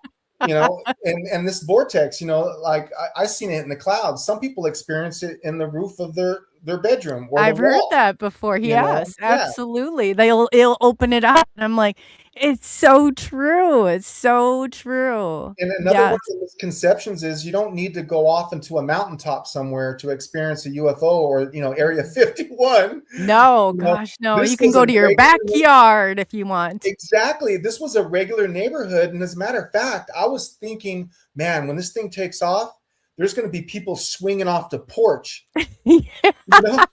Yeah. And this vortex, like I seen it in the clouds. Some people experience it in the roof of their bedroom or the I've heard wall, that before. Yes, yeah. absolutely. It'll open it up. And I'm like, it's so true. It's so true. And another one of Yes. the misconceptions is you don't need to go off into a mountaintop somewhere to experience a UFO or, Area 51. No, You know, gosh, no. this You can was a go to your regular, backyard if you want. exactly. This was a regular neighborhood. And as a matter of fact, I was thinking, man, when this thing takes off, there's going to be people swinging off the porch. You know?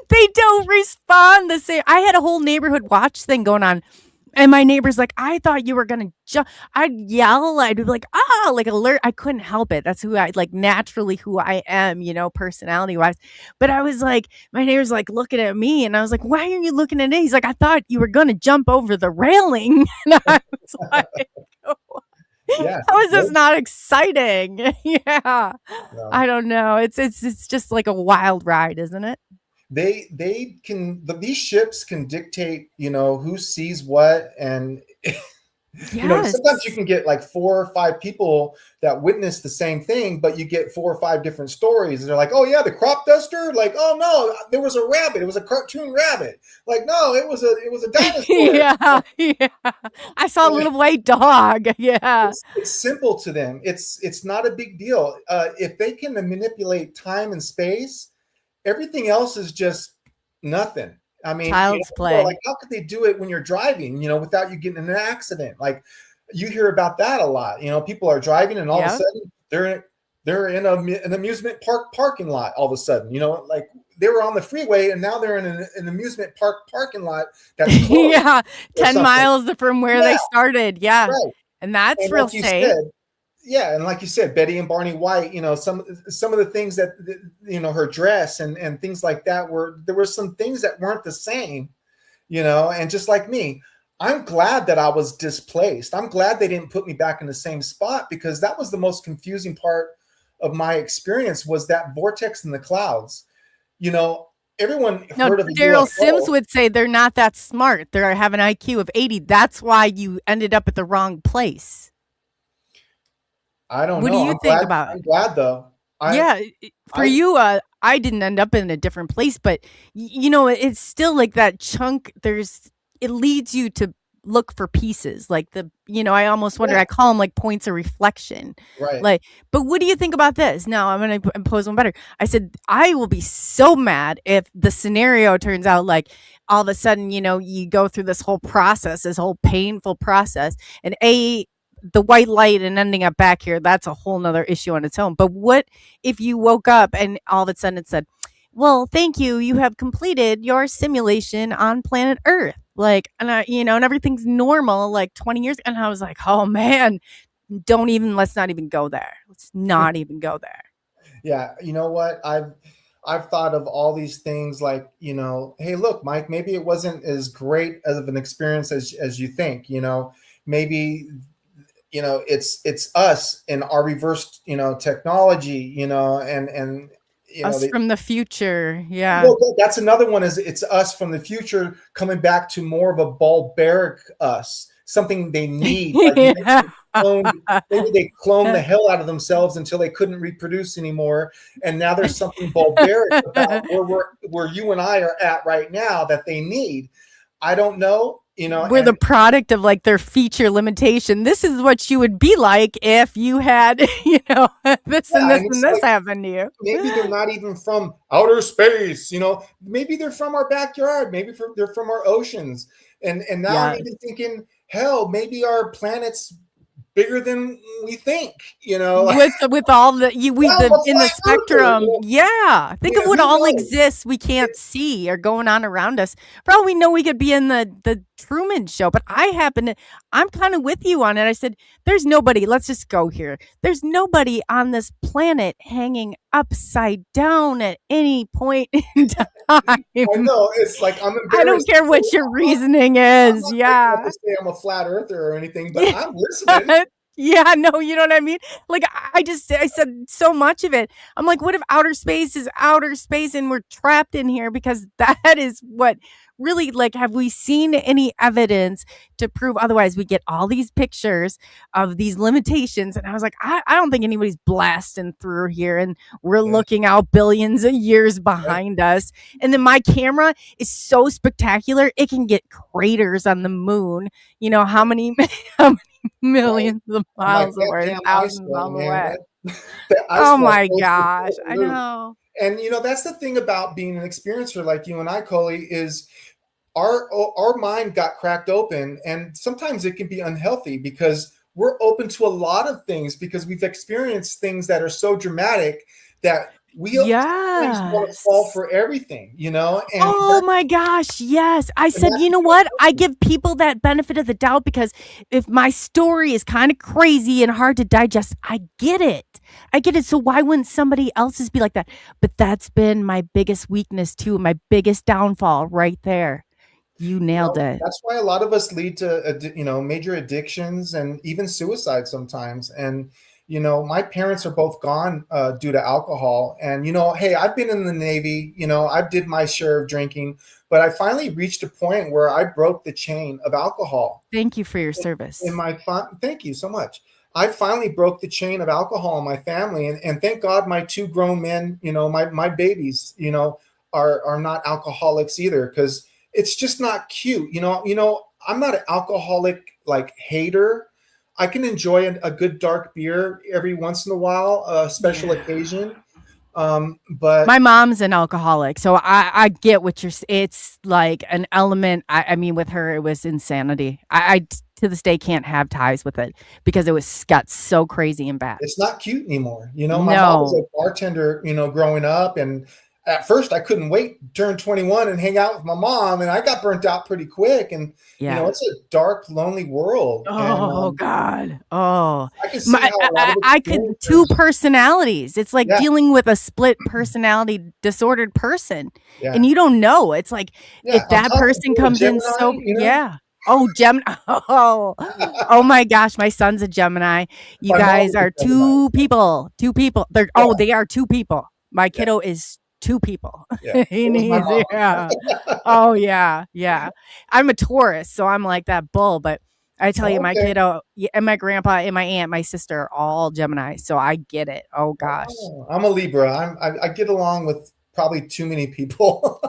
They don't respond the same. I had a whole neighborhood watch thing going on. And my neighbor's like, I thought you were gonna jump. I'd yell, I'd be like, like alert. I couldn't help it. That's who naturally who I am, personality wise. But I was like, my neighbor's like looking at me, and I was like, why are you looking at it? He's like, I thought you were gonna jump over the railing. And I was like, Yeah. how is this not exciting? Yeah. No. I don't know. It's just like a wild ride, isn't it? These ships can dictate, who sees what, and Sometimes you Yes. can get like 4 or 5 people that witness the same thing, but you get 4 or 5 different stories. And they're like, oh, yeah, the crop duster. Like, oh, no, there was a rabbit. It was a cartoon rabbit. Like, no, it was a dinosaur. Yeah, yeah. I saw a little white dog. Yeah. It's simple to them. It's not a big deal. If they can manipulate time and space, everything else is just nothing. I mean, Child's people are like, play. how could they do it when you're driving, without you getting in an accident? Like, you hear about that a lot. People are driving and all of a Yep. sudden they're in an amusement park parking lot all of a sudden, like they were on the freeway and now they're in an amusement park parking lot that's closed Yeah. or 10 something. miles from where Yeah, they started. Yeah. right. And that's And real like you safe. said, yeah, and like you said, Betty and Barney White, some of the things that her dress and things like that there were some things that weren't the same, and just like me, I'm glad that I was displaced. I'm glad they didn't put me back in the same spot, because that was the most confusing part of my experience, was that vortex in the clouds. You know, Everyone No, heard of a Daryl Sims UFO. would say they're not that smart. They have an IQ of 80. That's why you ended up at the wrong place. I don't What do know. you I'm think glad. about I'm it? glad though. I Yeah, for I you, I didn't end up in a different place, but it's still like that chunk. It leads you to look for pieces, like I almost wonder. Yeah, I call them like points of reflection, right. like. But what do you think about this? Now I'm going to impose one better. I said I will be so mad if the scenario turns out like all of a sudden, you go through this whole process, this whole painful process, and the white light and ending up back here, that's a whole nother issue on its own. But what if you woke up and all of a sudden it said, well, thank you, you have completed your simulation on planet Earth, like, and everything's normal like 20 years, and I was like, oh man, let's not even go there, let's not even go there. Yeah, you know what? I've thought of all these things, like, hey, look, Mike, maybe it wasn't as great of an experience as you think. Maybe it's us and our reverse technology, and Us they, from the future, yeah. well, that's another one, is it's us from the future coming back to more of a barbaric us, something they need. Like, Yeah. maybe they cloned the hell out of themselves until they couldn't reproduce anymore, and now there's something barbaric about where you and I are at right now that they need. I don't know, We're the and product of like their feature limitation. This is what you would be like if you had, this and yeah, this and and it's this like, happened to maybe they're you. not even from outer space. Maybe they're from our backyard. Maybe they're from our oceans. And now I'm Yeah. even thinking, hell, maybe our planet's bigger than we think. With all the you we Well, the a in the flat earther. spectrum, yeah. Think of what Who all knows? exists we can't see or going on around us. For all we know, we could be in the Truman Show. But I'm kind of with you on it. I said, there's nobody. Let's just go here. There's nobody on this planet hanging upside down at any point in I time. know, it's like, I'm I don't embarrassed to care say what your I'm not, reasoning I'm is. not big enough Yeah. to say I'm a flat earther or anything, but Yeah. I'm listening. Yeah, no, you know what I mean? Like I said so much of it. I'm like, what if outer space is outer space and we're trapped in here? Because that is what really, like, have we seen any evidence to prove otherwise? We get all these pictures of these limitations, and I was like, I don't think anybody's blasting through here, and we're Yeah, looking out billions of years right. behind us. And then my camera is so spectacular, it can get craters on the moon. How many how many Right. millions of I'm like, miles that away, damn ice thousands wall, miles man. away. That ice Oh wall my closed the gosh, whole I loop. know. And that's the thing about being an experiencer like you and I, Coley, is our mind got cracked open, and sometimes it can be unhealthy because we're open to a lot of things, because we've experienced things that are so dramatic that we sometimes want to fall Yes. for everything, and Oh my gosh, yes. I said, that's you know what? I give people that benefit of the doubt because if my story is kind of crazy and hard to digest, I get it. I get it. So why wouldn't somebody else's be like that? But that's been my biggest weakness too, my biggest downfall right there. You nailed it. that's why a lot of us lead to major addictions and even suicide sometimes. And My parents are both gone due to alcohol. And, hey, I've been in the Navy, I did my share of drinking, but I finally reached a point where I broke the chain of alcohol. Thank you for your service. Thank you so much. I finally broke the chain of alcohol in my family, and thank God my two grown men, my babies, are not alcoholics either, because it's just not cute. I'm not an alcoholic like hater. I can enjoy a good dark beer every once in a while, a special occasion. But my mom's an alcoholic, so I get what it's like an element. I mean, with her, it was insanity. I to this day can't have ties with it because it got so crazy and bad. It's not cute anymore. My mom was a bartender, growing up, and at first I couldn't wait to turn 21 and hang out with my mom, and I got burnt out pretty quick. And it's a dark, lonely world. Oh, and, God. Oh, I can see I could two personalities. It's like dealing with a split personality disordered person, and you don't know. It's like if that person comes in Oh, Gemini. Oh my gosh. My son's a Gemini. You guys are two people. They are two people. My kiddo is two people. Oh yeah. Yeah. I'm a Taurus, so I'm like that bull, but I tell you, my kiddo and my grandpa and my aunt, my sister are all Gemini. So I get it. Oh gosh. I'm a Libra. I get along with probably too many people.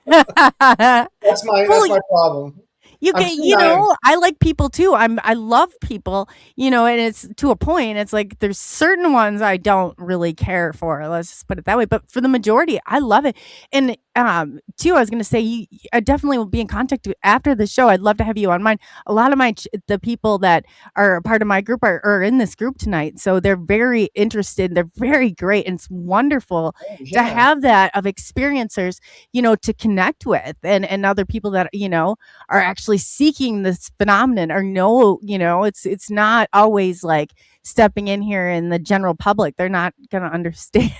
That's my problem. I like people too. I love people, and it's to a point. It's like there's certain ones I don't really care for. Let's just put it that way. But for the majority, I love it. And too, I was going to say, I definitely will be in contact with after the show. I'd love to have you on mine. A lot of the people that are part of my group are in this group tonight, so they're very interested. They're very great, and it's wonderful to have that of experiencers, to connect with, and other people that are actually seeking this phenomenon or it's not always like stepping in here in the general public. They're not going to understand.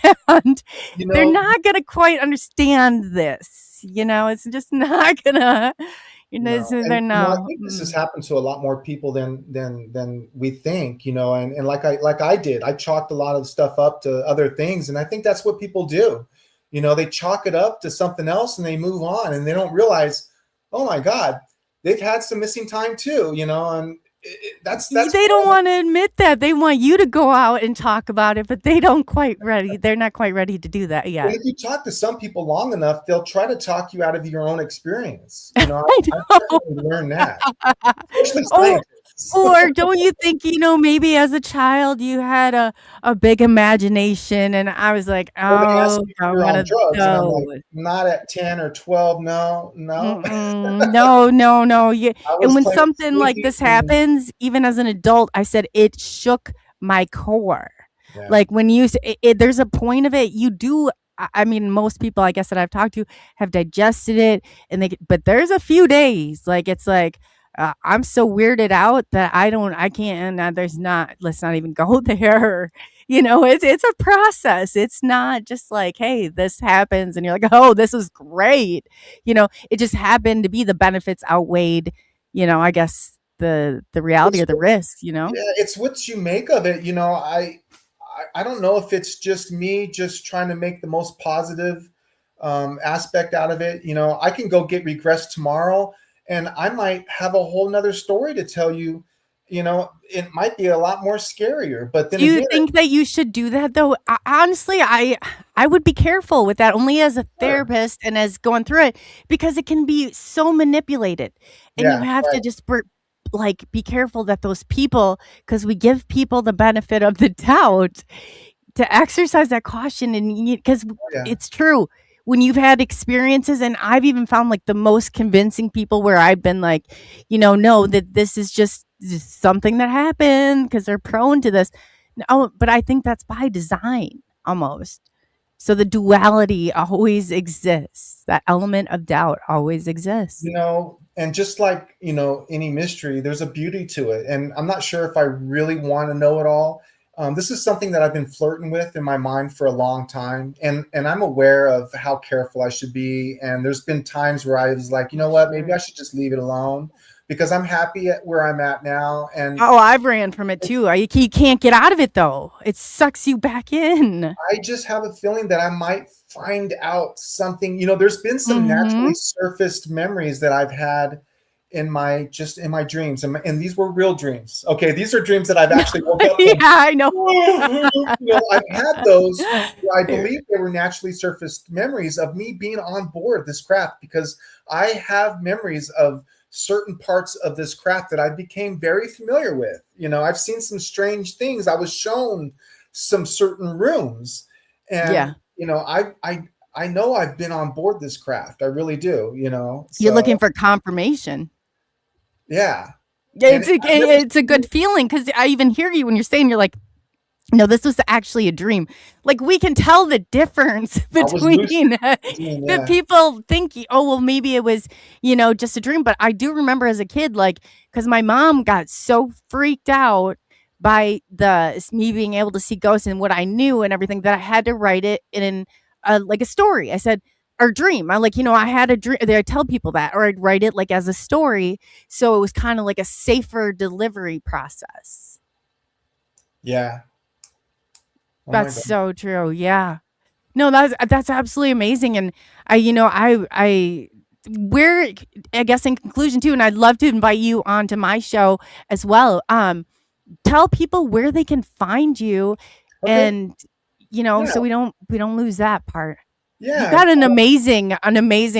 They're not going to quite understand this. It's just not going to. I think this has happened to a lot more people than we think. And like I did, I chalked a lot of stuff up to other things, and I think that's what people do. They chalk it up to something else and they move on, and they don't realize, oh my God, they've had some missing time too, and that's they don't want to admit that. They want you to go out and talk about it, but they're not quite ready to do that yet. If you talk to some people long enough, they'll try to talk you out of your own experience. I learned that. Or don't you think, maybe as a child you had a big imagination, and I was like, oh, drugs, and I'm like, not at 10 or 12. No. No. And when something like this happens, even as an adult, I said it shook my core. Yeah. Like when there's a point of it, you do. I mean, most people, I guess, that I've talked to have digested it, but there's a few days, like it's like. I'm so weirded out that I can't, let's not even go there. It's a process. It's not just like, hey, this happens and you're like, oh, this is great. It just happened to be the benefits outweighed, I guess the reality or the risk, Yeah, it's what you make of it. I don't know if it's just me just trying to make the most positive aspect out of it. I can go get regressed tomorrow, and I might have a whole nother story to tell you. It might be a lot more scarier. But then, do you think that you should do that though? Honestly, I would be careful with that, only as a therapist and as going through it, because it can be so manipulated, and you have to just be careful that those people, because we give people the benefit of the doubt, to exercise that caution, and because it's true. When you've had experiences, and I've even found like the most convincing people where I've been like, no, that this is just something that happened because they're prone to this. No, but I think that's by design almost. So the duality always exists. That element of doubt always exists. And just like, any mystery, there's a beauty to it. And I'm not sure if I really want to know it all. This is something that I've been flirting with in my mind for a long time. And I'm aware of how careful I should be. And there's been times where I was like, you know what, maybe I should just leave it alone. because I'm happy at where I'm at now. And Oh, I've ran from it too. You can't get out of it though. It sucks you back in. I just have a feeling that I might find out something. There's been some naturally Mhm. surfaced memories that I've had in my dreams, and these were real dreams. Okay, these are dreams that I've actually woke up Yeah, from. I know. I've had those where I believe they were naturally surfaced memories of me being on board this craft, because I have memories of certain parts of this craft that I became very familiar with. I've seen some strange things. I was shown some certain rooms, and Yeah. I know I've been on board this craft. I really do. You're So looking for confirmation. yeah, Yeah, and I've never it's a good feeling because I even hear you when you're saying, you're like, no, this was actually a dream. Like, we can tell the difference I was lucid between dreaming, the yeah. people think, oh, well, maybe it was, just a dream. But I do remember as a kid, like, because my mom got so freaked out by me being able to see ghosts and what I knew and everything, that I had to write it in like a story. I said, or dream. I, like, I had a dream. I tell people that, or I'd write it like as a story. So it was kind of like a safer delivery process. Yeah. Oh my That's God. so true. Yeah. No, that's absolutely amazing. And I we're, I guess, in conclusion too, and I'd love to invite you onto my show as well. Tell people where they can find you, Okay. and Yeah. so we don't lose that part. You Yeah. got an amazing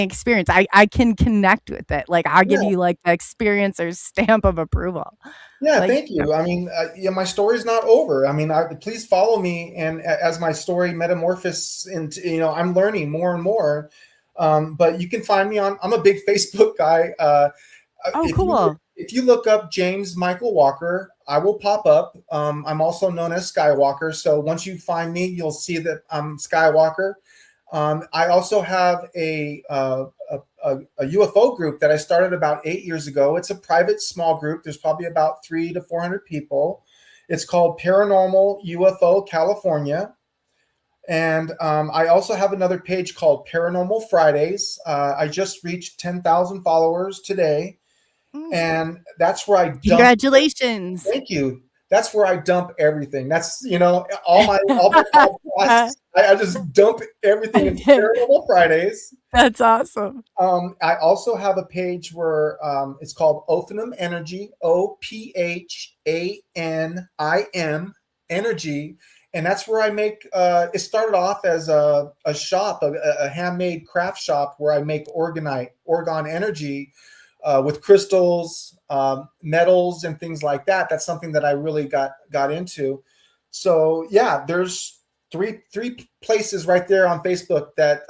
experience. I can connect with it. Like, I'll give Yeah. you like the experiencer's stamp of approval. Yeah. Like, Thank you. I mean, yeah, my story's not over. I mean, please follow me, and as my story metamorphoses into, I'm learning more and more. But you can find me I'm a big Facebook guy. oh, If you cool. if you look up James Michael Walker, I will pop up. I'm also known as Skywalker. So once you find me, you'll see that I'm Skywalker. I also have a UFO group that I started about 8 years ago. It's a private small group. There's probably about 300 to 400 people. It's called Paranormal UFO California. And I also have another page called Paranormal Fridays. I just reached 10,000 followers today. Mm. And that's where I dump. Congratulations. Thank you. That's where I dump everything. That's all my podcasts. I just dump everything into Paranormal Fridays. That's awesome. I also have a page where it's called Ophanum Energy, OPHANIM Energy, and that's where I make. It started off as a shop, a handmade craft shop where I make orgone energy with crystals, metals, and things like that. That's something that I really got into. So yeah, there's three places right there on Facebook that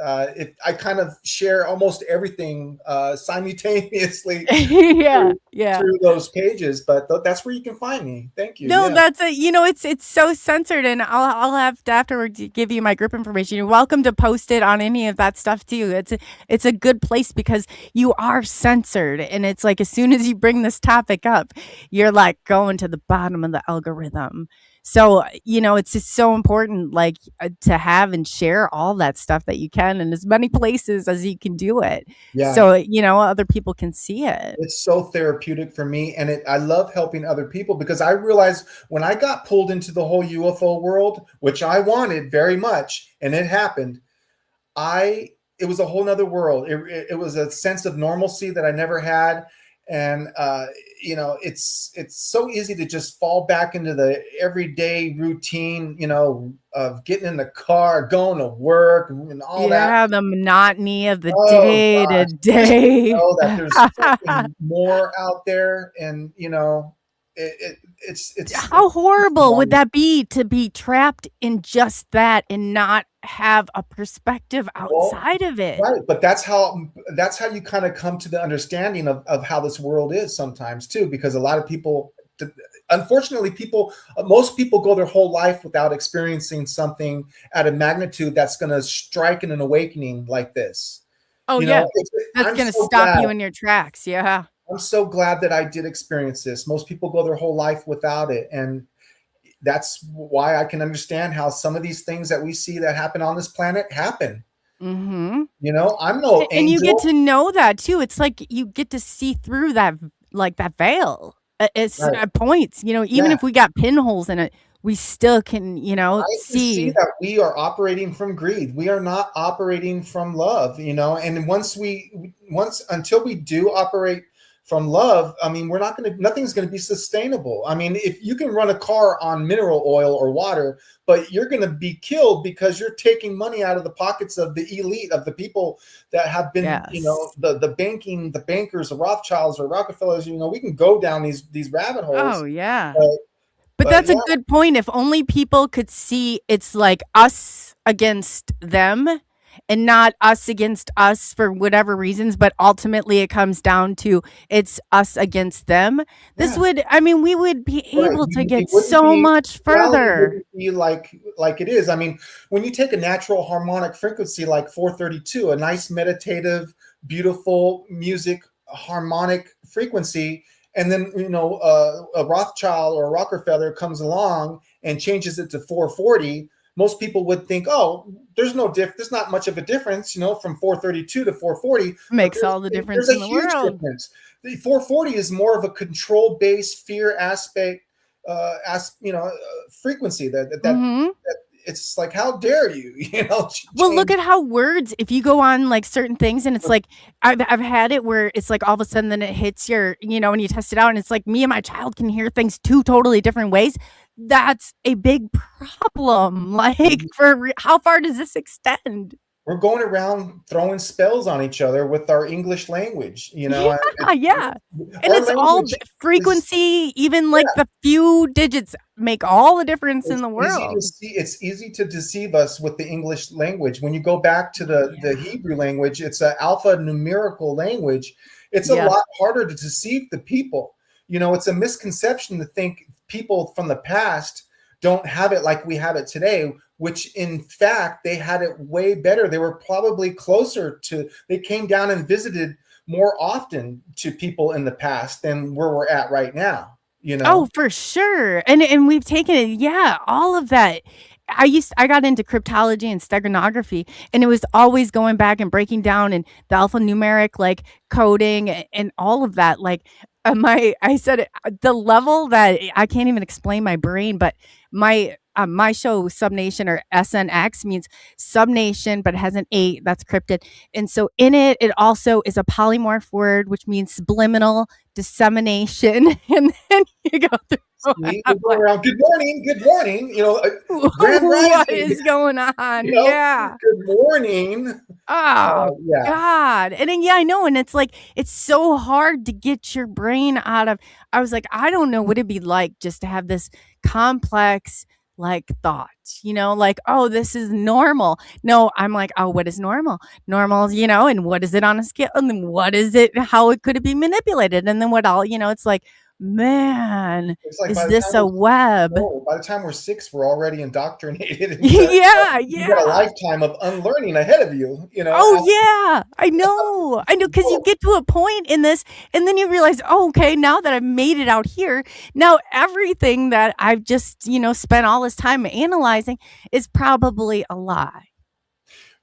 I kind of share almost everything simultaneously Yeah, yeah. through those pages. But that's where you can find me. Thank you. No, Yeah. that's a it's so censored, and I'll have to afterwards give you my group information. You're welcome to post it on any of that stuff too. It's a good place because you are censored, and it's like as soon as you bring this topic up, you're like going to the bottom of the algorithm. So, it's just so important, like, to have and share all that stuff that you can in as many places as you can do it. Yeah. So, other people can see it. It's so therapeutic for me, and I love helping other people, because I realized when I got pulled into the whole UFO world, which I wanted very much, and it happened, it was a whole nother world. It was a sense of normalcy that I never had. And it's so easy to just fall back into the everyday routine, of getting in the car, going to work, and all that. Yeah, the monotony of the Oh day to gosh, I wish I day. know that there's something more out there, and it's How horrible would that be to be trapped in just that and not have a perspective well, outside of it? right, but that's how you kind of come to the understanding of how this world is sometimes too, because a lot of people, unfortunately, most people go their whole life without experiencing something at a magnitude that's going to strike in an awakening like this. Oh, yeah. That's I'm gonna so stop glad. you in your tracks, yeah. I'm so glad that I did experience this. Most people go their whole life without it, and that's why I can understand how some of these things that we see that happen on this planet happen. Mhm. I'm no And you get angel. to know that too. It's like you get to see through that like that veil. It's Right. at points, even Yeah. if we got pinholes in it, we still can, I can see see. that we are operating from greed. We are not operating from love, and once until we do operate from love, I mean, nothing's going to be sustainable. I mean, if you can run a car on mineral oil or water, but you're going to be killed because you're taking money out of the pockets of the elite, of the people that have been, Yes. the bankers, the Rothschilds or Rockefellers, we can go down these rabbit Oh, holes. yeah. But, But but that's a yeah, good point. If only people could see it's like us against them and not us against us for whatever reasons, but ultimately it comes down to it's us against them. yeah. We would be Right. able to It get wouldn't so be much reality further. wouldn't be like it is. I mean, when you take a natural harmonic frequency like 432, a nice meditative, beautiful music harmonic frequency, and then a Rothschild or a Rockefeller comes along and changes it to 440, most people would think, oh, there's not much of a difference, from 432 to 440, but Makes all the there's difference a in the huge world. difference. The 440 is more of a control-based fear aspect, frequency that Mhm. it's like, how dare you, Well, look change. at how words, if you go on like certain things and it's like I've had it where it's like all of a sudden then it hits your, when you test it out and it's like me and my child can hear things two totally different ways. That's a big problem. Like how far does this extend? We're going around throwing spells on each other with our English language. Yeah, yeah. And Our it's all language is frequency, even like yeah, the few digits make all the difference in it's the easy to world. see. It's easy to deceive us with the English language. When you go back to Oh, the yeah. Hebrew language, it's an alphanumerical language. It's a Yeah. lot harder to deceive the people. It's a misconception to think people from the past don't have it like we have it today, which in fact they had it way better. They were probably closer to, they came down and visited more often to people in the past than where we're at right now, you know? Oh, for sure. And we've taken it, yeah, all of that. I got into cryptology and steganography, and it was always going back and breaking down and the alphanumeric like coding and all of that. Like my I said the level that I can't even explain my brain, but my show Subnation or SNX means subnation, but it has an 8 that's cryptid. And so in it, it also is a polymorph word, which means subliminal dissemination. And then you go through See, we're I'm going like, around, good morning, grand what rising, is going on? Yeah. good morning. Oh Yeah, God. And then yeah, I know. And it's like it's so hard to get your brain out of. I was like, I don't know what it'd be like just to have this complex like thought, like, oh, this is normal. No, I'm like, oh, what is normal? Normal, and what is it on a scale? And then what is it? How it could it be manipulated? And then what all, it's like, man, it's like is this a web? by the time we're 6, we're already indoctrinated into, Yeah, you got a yeah. lifetime of unlearning ahead of you, Oh, as yeah. I know, because you people. get to a point in this, and then you realize, oh, okay, now that I've made it out here, now everything that I've just, spent all this time analyzing is probably a lie.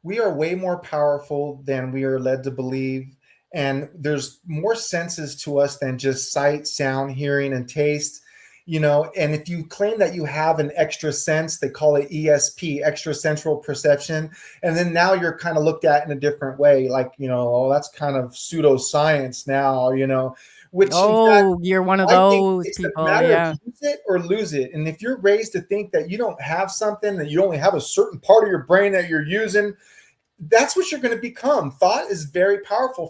We are way more powerful than we are led to believe. And there's more senses to us than just sight, sound, hearing, and taste. And if you claim that you have an extra sense, they call it ESP, extra central perception. And then now you're kind of looked at in a different way, like, oh, that's kind of pseudoscience now, which in fact, Oh, you're one of I think those it's a people. matter of Yeah. use it or lose it. And if you're raised to think that you don't have something, that you only have a certain part of your brain that you're using, that's what you're going to become. Thought is very powerful.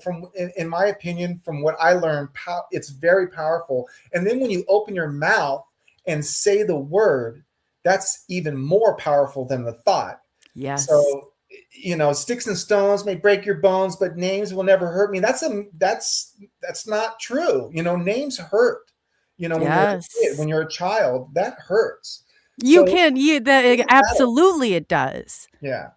In my opinion, from what I learned, it's very powerful. And then when you open your mouth and say the word, that's even more powerful than the thought. Yes. So, sticks and stones may break your bones, but names will never hurt me. That's not true. Names hurt. When you're a kid, when Yes. you're a child, that hurts. You So, can, you, that absolutely it does. yeah,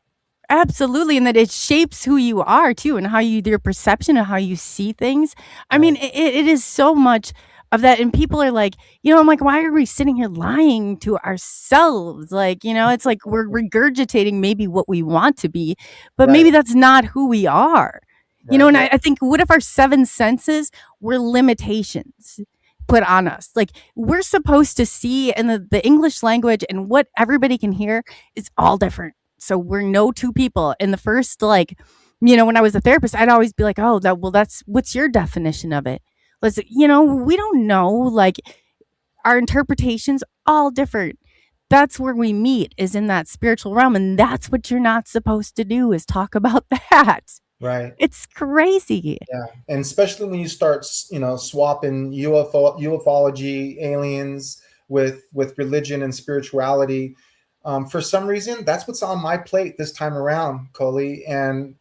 Absolutely, and that it shapes who you are too, and how your perception of how you see things. I right. mean, it is so much of that, and people are like, I'm like, why are we sitting here lying to ourselves? Like, it's like we're regurgitating maybe what we want to be, but Right. maybe that's not who we are. You know, Right. and Yeah. I think, what if our seven senses were limitations put on us? Like, we're supposed to see, and the English language and what everybody can hear is all different. So we're no two people. And the first, like, when I was a therapist, I'd always be like, oh, that's what's your definition of it? Let's, we don't know. Like, our interpretations all different. That's where we meet, is in that spiritual realm, and that's what you're not supposed to do, is talk about that. Right. It's crazy. Yeah, and especially when you start, swapping ufology, aliens with religion and spirituality. For some reason, that's what's on my plate this time around, Coley. And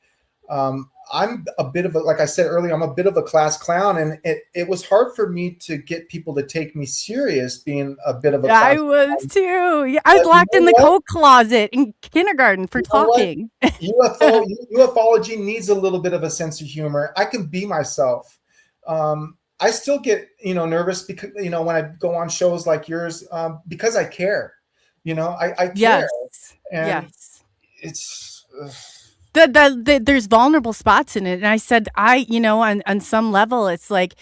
I'm a bit of a, like I said earlier, I'm a bit of a class clown, and it was hard for me to get people to take me serious, being a bit of a I class was clown. too. Yeah, I was But you locked know in the what? coat closet in kindergarten for You know what? talking. Ufology needs a little bit of a sense of humor. I can be myself. I still get nervous because when I go on shows like yours, because I care. I care, Yes. and Yes. it's There's vulnerable spots in it. And I said, on some level, it's like,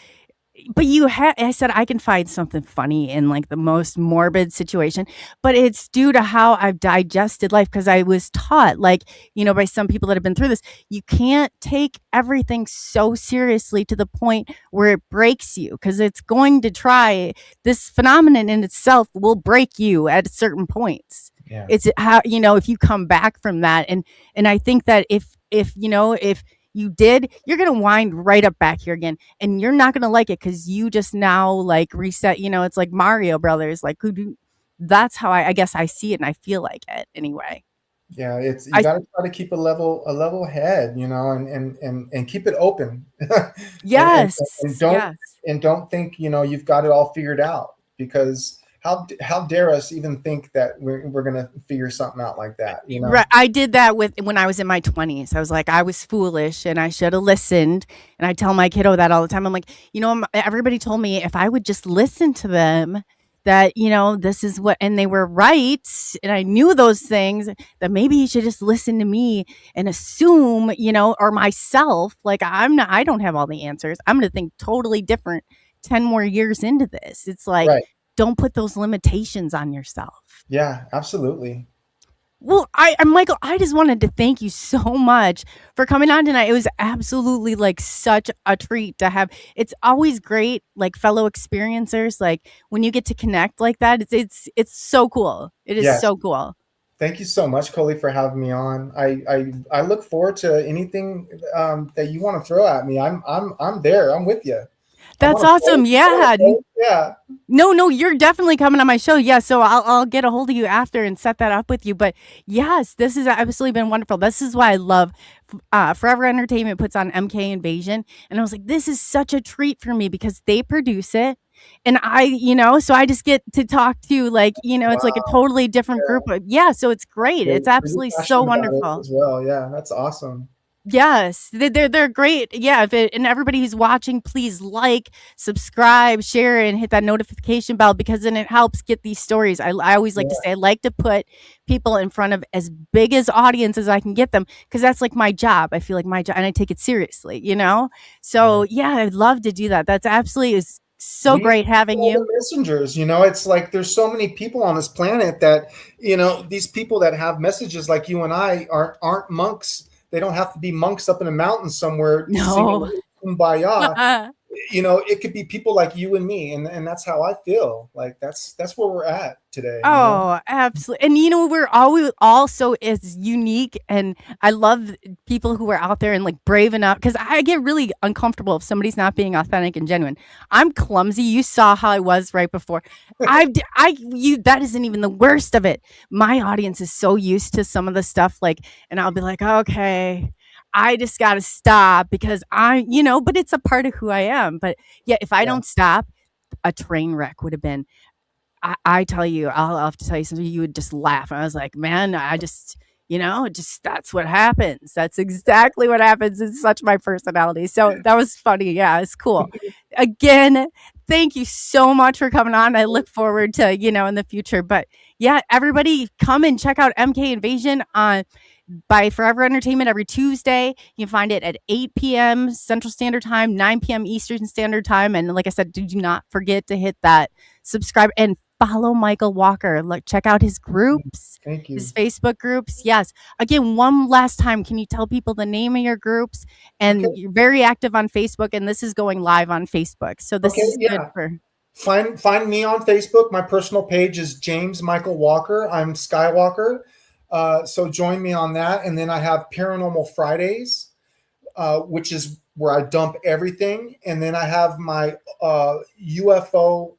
but I said, I can find something funny in like the most morbid situation, but it's due to how I've digested life. Cause I was taught, like, by some people that have been through this, you can't take everything so seriously to the point where it breaks you. Cause it's going to try, this phenomenon in itself will break you at certain points. yeah, It's how, if you come back from that. And I think that if you did, you're going to wind right up back here again, and you're not going to like it, because you just now like reset. It's like Mario Brothers, like, that's how I guess I see it, and I feel like it anyway. yeah. It's, you I got to try to keep a level head, and keep it open, and Yes, don't yes. and don't think you've got it all figured out, because how dare us even think that we're gonna figure something out like that. Right. I did that when I was in my 20s. I was like, I was foolish and I should have listened. And I tell my kiddo that all the time. I'm like, everybody told me if I would just listen to them, that, this is what, and they were right. And I knew those things, that maybe he should just listen to me and assume, or myself, like, I don't have all the answers. I'm going to think totally different 10 more years into this. It's like, Right. don't put those limitations on yourself. Yeah, absolutely. Well, Michael, I just wanted to thank you so much for coming on tonight. It was absolutely like such a treat to have. It's always great, like, fellow experiencers, like, when you get to connect like that. It's so cool. It is Yes. so cool. Thank you so much, Coley, for having me on. I look forward to anything that you want to throw at me. I'm there. I'm with you. I That's want to awesome. Yeah. play. Yeah. No, you're definitely coming on my show. Yeah, so I'll get a hold of you after and set that up with you. But yes, this has absolutely been wonderful. This is why I love Forever Entertainment puts on MK Invasion, and I was like, this is such a treat for me, because they produce it, and so I just get to talk to, like, it's like a Wow. totally different Yeah. group of, yeah. So it's great. You're It's really absolutely so passionate about it wonderful. as well. Yeah, that's awesome. Yes, they're great. Yeah, and everybody who's watching, please like, subscribe, share, and hit that notification bell, because then it helps get these stories. I always like to Yeah. say, I like to put people in front of as big as audience as I can get them, because that's like my job. I feel like my job, and I take it seriously. So Yeah. yeah, I'd love to do that. That's absolutely is so We need to great having all you. the messengers. It's like there's so many people on this planet that these people that have messages like you and I aren't monks. They don't have to be monks up in a mountain somewhere No. singing kumbaya. It could be people like you and me, and that's how I feel. Like that's where we're at today. Oh, absolutely. And we're always also is unique, and I love people who are out there and like brave enough, because I get really uncomfortable if somebody's not being authentic and genuine. I'm clumsy. You saw how I was right before. That isn't even the worst of it. My audience is so used to some of the stuff, like, and I'll be like, okay, I just got to stop, because but it's a part of who I am. But yeah, if I Yeah. don't stop, a train wreck would have been. I tell you, I'll have to tell you something. You would just laugh. And I was like, man, I just, just that's what happens. That's exactly what happens. It's such my personality. So that was funny. Yeah, it's cool. Again, thank you so much for coming on. I look forward to, in the future. But yeah, everybody come and check out MK Invasion on by Forever Entertainment every Tuesday. You can find it at 8 p.m. Central Standard Time, 9 p.m. Eastern Standard Time. And like I said, do not forget to hit that subscribe and follow Michael Walker. Look, check out his groups, Thank you. his Facebook groups. Yes. Again, one last time, can you tell people the name of your groups? And Okay. you're very active on Facebook, and this is going live on Facebook. So this Okay. is good Yeah. for. Find me on Facebook. My personal page is James Michael Walker. I'm Skywalker. So join me on that. And then I have Paranormal Fridays, which is where I dump everything. And then I have my UFO,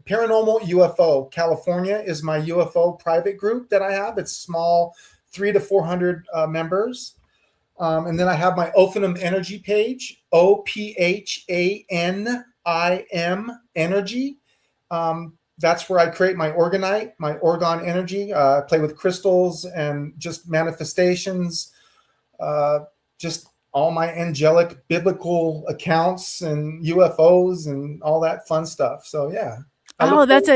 Paranormal UFO. California is my UFO private group that I have. It's small, 300 to 400 members. And then I have my Ophanum Energy page, OPHANIM Energy. That's where I create my orgonite, my orgon energy. Play with crystals and just manifestations, just all my angelic biblical accounts and UFOs and all that fun stuff. So yeah. Oh, there's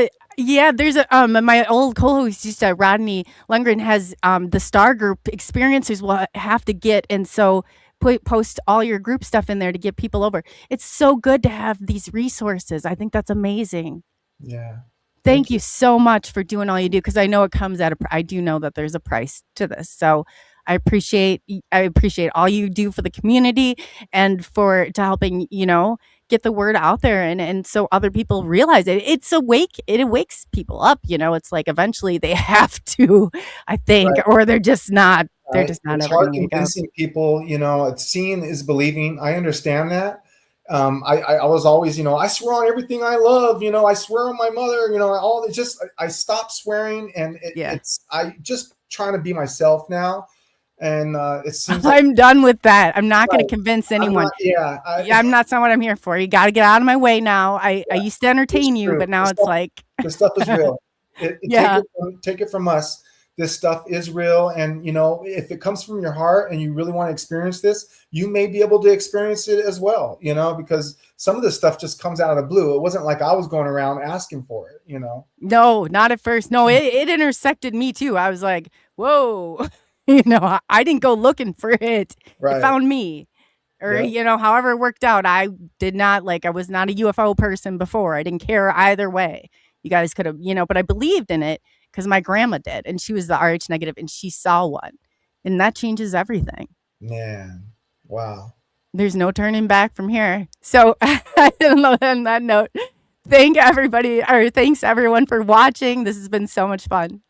my old co-host used to, Rodney Lundgren, has the Star Group experiencers will have to get, and so post all your group stuff in there to get people over. It's so good to have these resources. I think that's amazing. Yeah. Thank you so much for doing all you do, because I know it comes at I do know that there's a price to this. So I appreciate all you do for the community and to helping, get the word out there, and so other people realize it. It wakes people up, it's like eventually they have to, I think, Right. or they're just not It's ever hard going to wake up. convincing people, seeing is believing. I understand that. I was always, I swear on everything I love, I swear on my mother, I stopped swearing, and I just trying to be myself now. And it seems like I'm done with that. I'm not going to convince anyone. I'm not someone I'm here for. You got to get out of my way now. I used to entertain you, but now it's like this stuff is real. Take it from us. This stuff is real. And, if it comes from your heart and you really want to experience this, you may be able to experience it as well, because some of this stuff just comes out of the blue. It wasn't like I was going around asking for it, No, not at first. No, it intersected me too. I was like, whoa, I didn't go looking for it. Right. It found me. Or, however it worked out. I was not a UFO person before. I didn't care either way. You guys could have, but I believed in it because my grandma did, and she was the RH negative, and she saw one, and that changes everything. Man, wow. There's no turning back from here. So on that note, thanks everyone for watching. This has been so much fun.